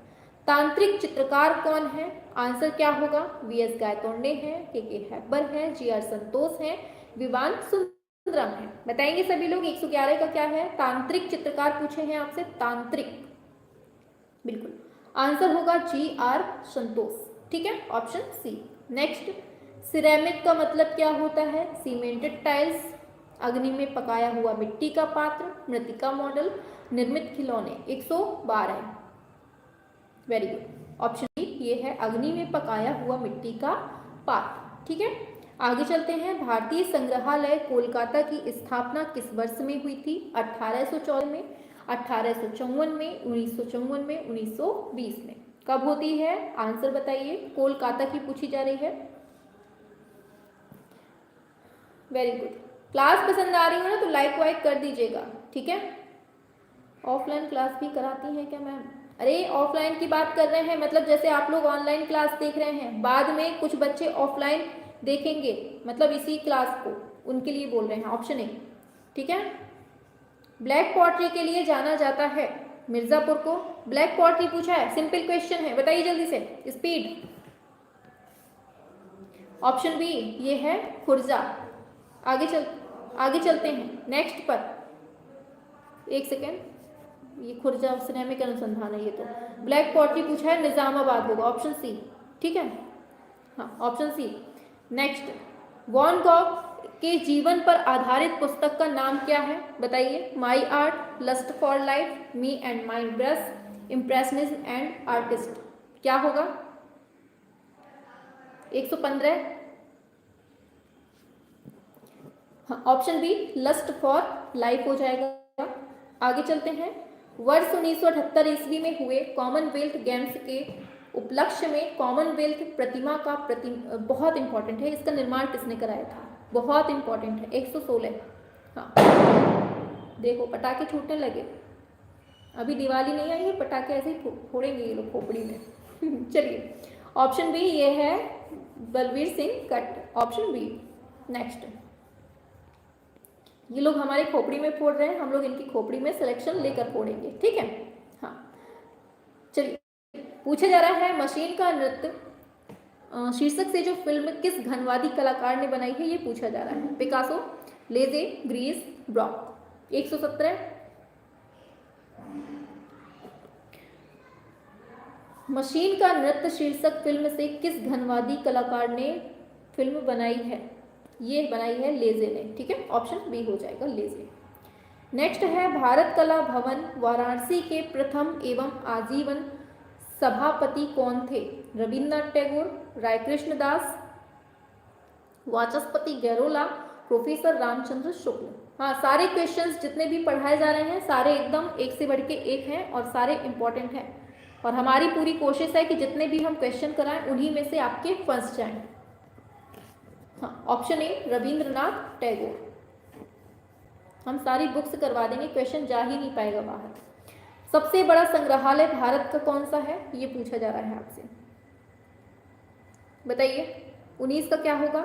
तांत्रिक चित्रकार कौन है? आंसर क्या होगा? वीएस गायतोंडे हैं, के हैबर है, जीआर संतोष है, विवान सुंदरम है। बताएंगे सभी लोग 111 का क्या है? तांत्रिक चित्रकार पूछे हैं आपसे, तांत्रिक। बिल्कुल आंसर होगा जीआर संतोष। ठीक है, ऑप्शन सी। नेक्स्ट, सिरेमिक का मतलब क्या होता है? सीमेंटेड टाइल्स, अग्नि में पकाया हुआ मिट्टी का पात्र, मृतिका मॉडल, निर्मित खिलौने। 112, वेरी गुड, ऑप्शन बी ये है अग्नि में पकाया हुआ मिट्टी का पात्र। ठीक है, आगे चलते हैं। भारतीय संग्रहालय कोलकाता की स्थापना किस वर्ष में हुई थी? 1814 में, 1854 में, 1954 में, 1920 में। कब होती है? आंसर बताइए। कोलकाता की पूछी जा रही है। वेरी गुड, क्लास पसंद आ रही हो ना तो लाइक वाइक कर दीजिएगा। ठीक है, ऑफलाइन क्लास भी कराती हैं क्या मैम? अरे ऑफलाइन की बात कर रहे हैं, मतलब जैसे आप लोग ऑनलाइन क्लास देख रहे हैं, बाद में कुछ बच्चे ऑफलाइन देखेंगे, मतलब इसी क्लास को, उनके लिए बोल रहे हैं। Option A. ठीक है, ब्लैक पॉटरी के लिए जाना जाता है मिर्जापुर को। ब्लैक पॉटरी पूछा है, सिंपल क्वेश्चन है, बताइए जल्दी से, स्पीड। ऑप्शन बी ये है खुर्जा। आगे चलते हैं नेक्स्ट पर। एक सेकेंड, ये खुर्जा सिरेमिक अनुसंधान है। ये तो ब्लैक पॉटरी पूछा है, निजामाबाद होगा, ऑप्शन सी। ठीक है, हाँ option C. Next, Van Gogh के जीवन पर आधारित पुस्तक का नाम क्या है? बताइए। My art, lust for life, me and my brush, impressionism and artist. क्या होगा? 115, हाँ option B lust for life हो जाएगा। आगे चलते हैं। वर्ष 1978 ईस्वी में हुए कॉमनवेल्थ गेम्स के उपलक्ष्य में कॉमनवेल्थ प्रतिमा का बहुत इंपॉर्टेंट है, इसका निर्माण किसने कराया था? बहुत इंपॉर्टेंट है। 116, हाँ देखो पटाखे छूटने लगे, अभी दिवाली नहीं आई है, पटाखे ऐसे ही फोड़ेंगे ये लोग खोपड़ी में। चलिए, ऑप्शन बी ये है Balbir Singh cut, option B. Next, ये लोग हमारे खोपड़ी में फोड़ रहे हैं, हम लोग इनकी खोपड़ी में सिलेक्शन लेकर फोड़ेंगे। ठीक है, हाँ चलिए, पूछा जा रहा है मशीन का नृत्य शीर्षक से जो फिल्म किस घनवादी कलाकार ने बनाई है, ये पूछा जा रहा है। पिकासो, लेजे, ग्रीस, ब्रॉक। 117, मशीन का नृत्य शीर्षक फिल्म से किस घनवादी कलाकार ने फिल्म बनाई है? ये बनाई है लेजे ने। ठीक है, ऑप्शन बी हो जाएगा लेजे। नेक्स्ट है, भारत कला भवन वाराणसी के प्रथम एवं आजीवन सभापति कौन थे? रविन्द्रनाथ टैगोर, रायकृष्ण दास, वाचस्पति गैरोला, प्रोफेसर रामचंद्र शुक्ल। हाँ, सारे क्वेश्चंस जितने भी पढ़ाए जा रहे हैं सारे एकदम एक से बढ़ के एक हैं और सारे इंपॉर्टेंट हैं, और हमारी पूरी कोशिश है कि जितने भी हम क्वेश्चन कराएं उन्हीं में से आपके फंस जाएं। हाँ, ऑप्शन ए रविंद्रनाथ टैगोर। हम सारी बुक्स करवा देंगे, क्वेश्चन जा ही नहीं पाएगा बाहर। सबसे बड़ा संग्रहालय भारत का कौन सा है? ये पूछा जा रहा है आपसे, बताइए। 19 का क्या होगा?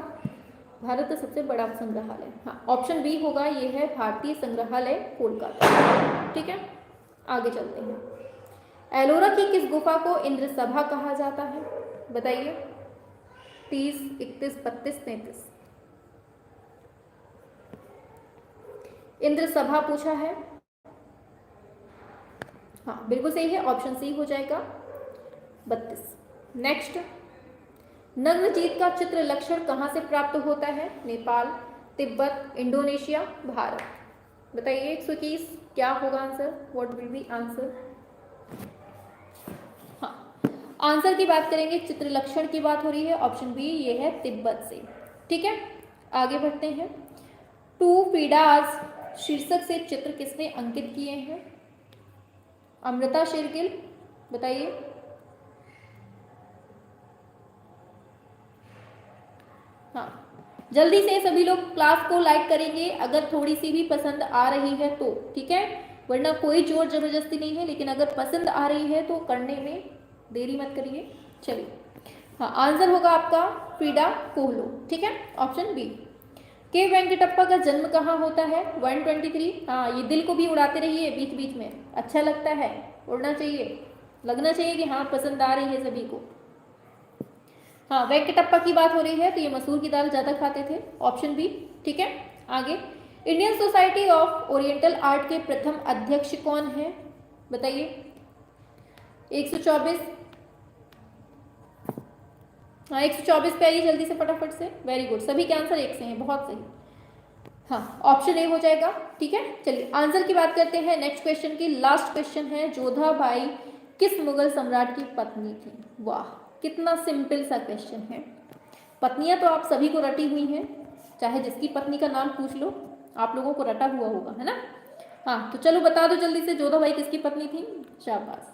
भारत का सबसे बड़ा संग्रहालय, हाँ ऑप्शन बी होगा, ये है भारतीय संग्रहालय कोलकाता। ठीक है, आगे चलते हैं। एलोरा की किस गुफा को इंद्र सभा कहा जाता है? बताइए। 30, 31, 32, 33। इंद्र सभा पूछा है। हाँ बिल्कुल सही है, ऑप्शन सी हो जाएगा 32। नेक्स्ट, नग्नजीत का चित्र लक्षण कहाँ से प्राप्त होता है? नेपाल, तिब्बत, इंडोनेशिया, भारत। बताइए 121 क्या होगा answer? What will be answer? हाँ, आंसर की बात करेंगे, चित्र लक्षण की बात हो रही है, ऑप्शन बी ये है तिब्बत से। ठीक है, आगे बढ़ते हैं। टू पीडास शीर्षक से चित्र किसने अंकित किए हैं? अमृता शेरगिल। बताइए। हाँ, जल्दी से सभी लोग क्लास को लाइक करेंगे अगर थोड़ी सी भी पसंद आ रही है तो, ठीक है, वरना कोई जोर जबरदस्ती नहीं है, लेकिन अगर पसंद आ रही है तो करने में देरी मत करिए। चलिए, हाँ आंसर होगा आपका फ्रीडा कोहलो। ठीक है, ऑप्शन बी। के वेंकटप्पा का जन्म कहाँ होता है? 123। हाँ, ये दिल को भी उड़ाते रहिए बीच बीच में, अच्छा लगता है, उड़ना चाहिए, लगना चाहिए कि हाँ पसंद आ रही है सभी को। हाँ, वेंकटप्पा की बात हो रही है तो ये मसूर की दाल ज़्यादा खाते थे, ऑप्शन बी। ठीक है, आगे, Indian society of oriental art के प्रथम अध्यक्ष कौन है? बताइए। 124। हाँ 124 पे आइए जल्दी से फटाफट से। वेरी गुड, सभी के आंसर एक से हैं, बहुत सही। हाँ, ऑप्शन ए हो जाएगा। ठीक है, चलिए आंसर की बात करते हैं नेक्स्ट क्वेश्चन की। लास्ट क्वेश्चन है, जोधाबाई किस मुगल सम्राट की पत्नी थी? वाह, कितना सिंपल सा क्वेश्चन है। पत्नियां तो आप सभी को रटी हुई हैं, चाहे जिसकी पत्नी का नाम पूछ लो आप लोगों को रटा हुआ होगा, है ना? हाँ तो चलो बता दो जल्दी से, जोधाबाई किसकी पत्नी थी? शाबाश,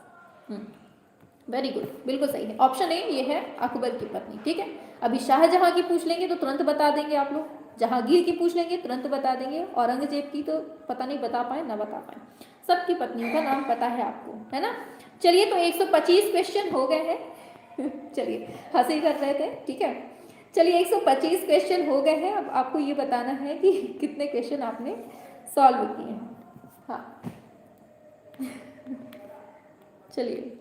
वेरी गुड, बिल्कुल सही है, ऑप्शन ए ये है अकबर की पत्नी। ठीक है, अभी शाहजहां की पूछ लेंगे तो तुरंत बता देंगे आप लोग, जहांगीर की पूछ लेंगे तुरंत बता देंगे, औरंगजेब की तो पता नहीं बता पाए ना बता पाए, सबकी पत्नियों का नाम पता है आपको, है ना? चलिए, तो 125 क्वेश्चन हो गए हैं चलिए, हंसी कर रहे थे, ठीक है, चलिए 125 क्वेश्चन हो गए हैं। अब आपको ये बताना है कि कितने क्वेश्चन आपने सॉल्व किए हैं। हाँ चलिए,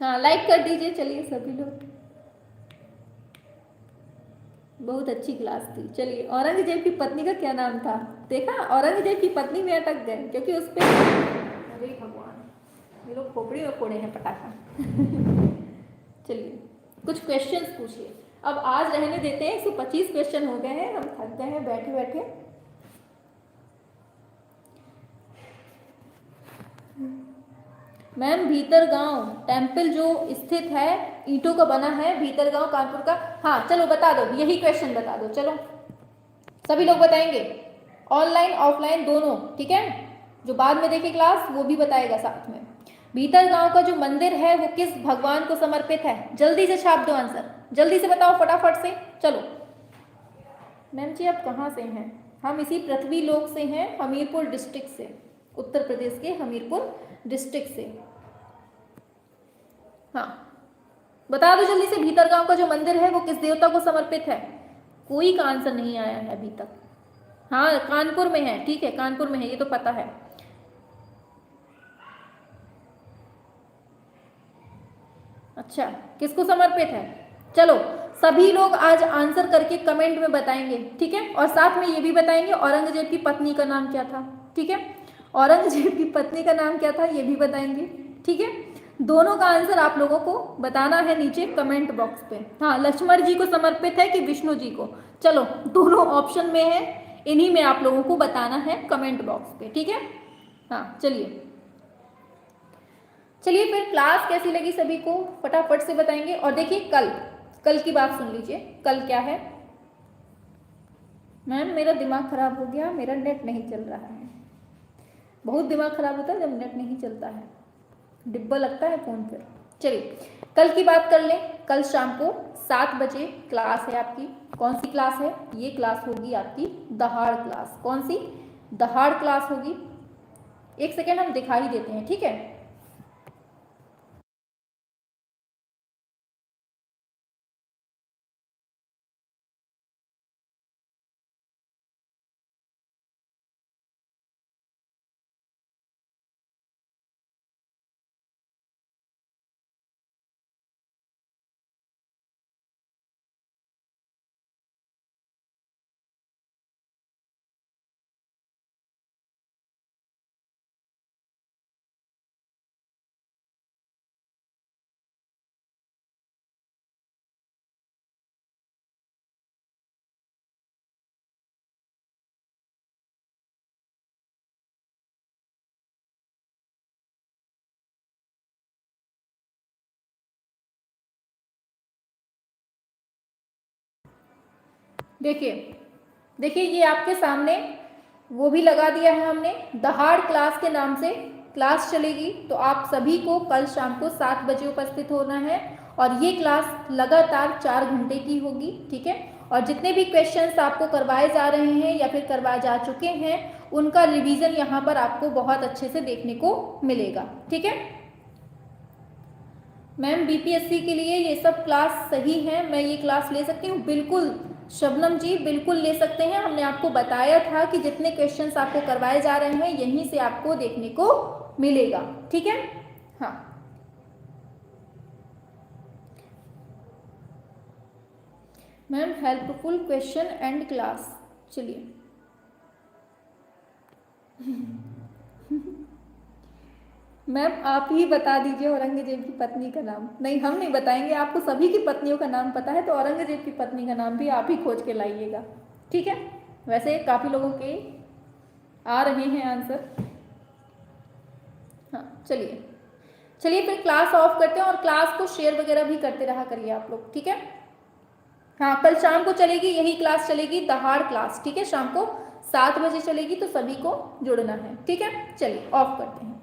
हाँ लाइक कर दीजिए, चलिए सभी लोग, बहुत अच्छी क्लास थी। चलिए, औरंगजेब की पत्नी का क्या नाम था? देखा, औरंगजेब की पत्नी में अटक गए क्योंकि उस पर, अरे भगवान, ये लोग खोपड़ी में फोड़े हैं पटाखा चलिए, कुछ क्वेश्चंस पूछिए। अब आज रहने देते हैं, 125 क्वेश्चन हो गए हैं, हम थक गए हैं बैठे बैठे। मैम, भीतरगांव टेम्पल जो स्थित है, ईंटों का बना है, भीतरगांव कानपुर का। हाँ चलो बता दो, यही क्वेश्चन बता दो, चलो सभी लोग बताएंगे, ऑनलाइन ऑफलाइन दोनों, ठीक है, जो बाद में देखे क्लास वो भी बताएगा साथ में। भीतरगांव का जो मंदिर है वो किस भगवान को समर्पित है? जल्दी से छाप दो आंसर, जल्दी से बताओ फटाफट से, चलो। मैम जी आप कहाँ से हैं? हम इसी पृथ्वी लोक से हैं, हमीरपुर डिस्ट्रिक्ट से, उत्तर प्रदेश के हमीरपुर डिस्ट्रिक्ट से। हाँ बता दो जल्दी से, भीतरगांव का जो मंदिर है वो किस देवता को समर्पित है? कोई का आंसर नहीं आया है अभी तक। हाँ कानपुर में है, ठीक है, कानपुर में है, ये तो पता है। अच्छा, किसको समर्पित है? चलो सभी लोग आज आंसर करके कमेंट में बताएंगे, ठीक है, और साथ में ये भी बताएंगे औरंगजेब की पत्नी का नाम क्या था, ठीक है, औरंगजेब की पत्नी का नाम क्या था ये भी बताएंगे, ठीक है। दोनों का आंसर आप लोगों को बताना है नीचे कमेंट बॉक्स पे। हाँ, लक्ष्मण जी को समर्पित है कि विष्णु जी को? चलो दोनों ऑप्शन में है, इन्हीं में आप लोगों को बताना है कमेंट बॉक्स पे, ठीक है। हाँ चलिए, चलिए फिर क्लास कैसी लगी सभी को फटाफट से बताएंगे। और देखिए कल, कल की बात सुन लीजिए, कल क्या है? मैम मेरा दिमाग खराब हो गया, मेरा नेट नहीं चल रहा है। बहुत दिमाग खराब होता है जब नेट नहीं चलता है, डिब्बा लगता है फोन पर। चलिए कल की बात कर लें, कल शाम को 7 बजे क्लास है आपकी। कौन सी क्लास है? ये क्लास होगी आपकी दहाड़ क्लास। कौन सी? दहाड़ क्लास होगी। एक सेकेंड हम दिखाई देते हैं, ठीक है। देखिए देखिए ये आपके सामने वो भी लगा दिया है हमने, दहाड़ क्लास के नाम से क्लास चलेगी। तो आप सभी को कल शाम को 7 बजे उपस्थित होना है और ये क्लास लगातार 4 घंटे की होगी, ठीक है। और जितने भी क्वेश्चंस आपको करवाए जा रहे हैं या फिर करवाए जा चुके हैं उनका रिवीजन यहाँ पर आपको बहुत अच्छे से देखने को मिलेगा, ठीक है। मैम बीपीएससी के लिए ये सब क्लास सही है, मैं ये क्लास ले सकती हूँ? बिल्कुल शबनम जी, बिल्कुल ले सकते हैं। हमने आपको बताया था कि जितने क्वेश्चंस आपको करवाए जा रहे हैं यहीं से आपको देखने को मिलेगा, ठीक है। हाँ ma'am helpful question and class, चलिए मैम आप ही बता दीजिए औरंगजेब की पत्नी का नाम। नहीं हम नहीं बताएंगे, आपको सभी की पत्नियों का नाम पता है, तो औरंगजेब की पत्नी का नाम भी आप ही खोज के लाइएगा, ठीक है। वैसे काफ़ी लोगों के आ रहे हैं आंसर। हाँ चलिए चलिए फिर क्लास ऑफ करते हैं और क्लास को शेयर वगैरह भी करते रहा करिए आप लोग, ठीक है। हाँ कल शाम को चलेगी यही क्लास चलेगी, दहाड़ क्लास, ठीक है। शाम को 7 बजे चलेगी, तो सभी को जुड़ना है, ठीक है। चलिए ऑफ करते हैं।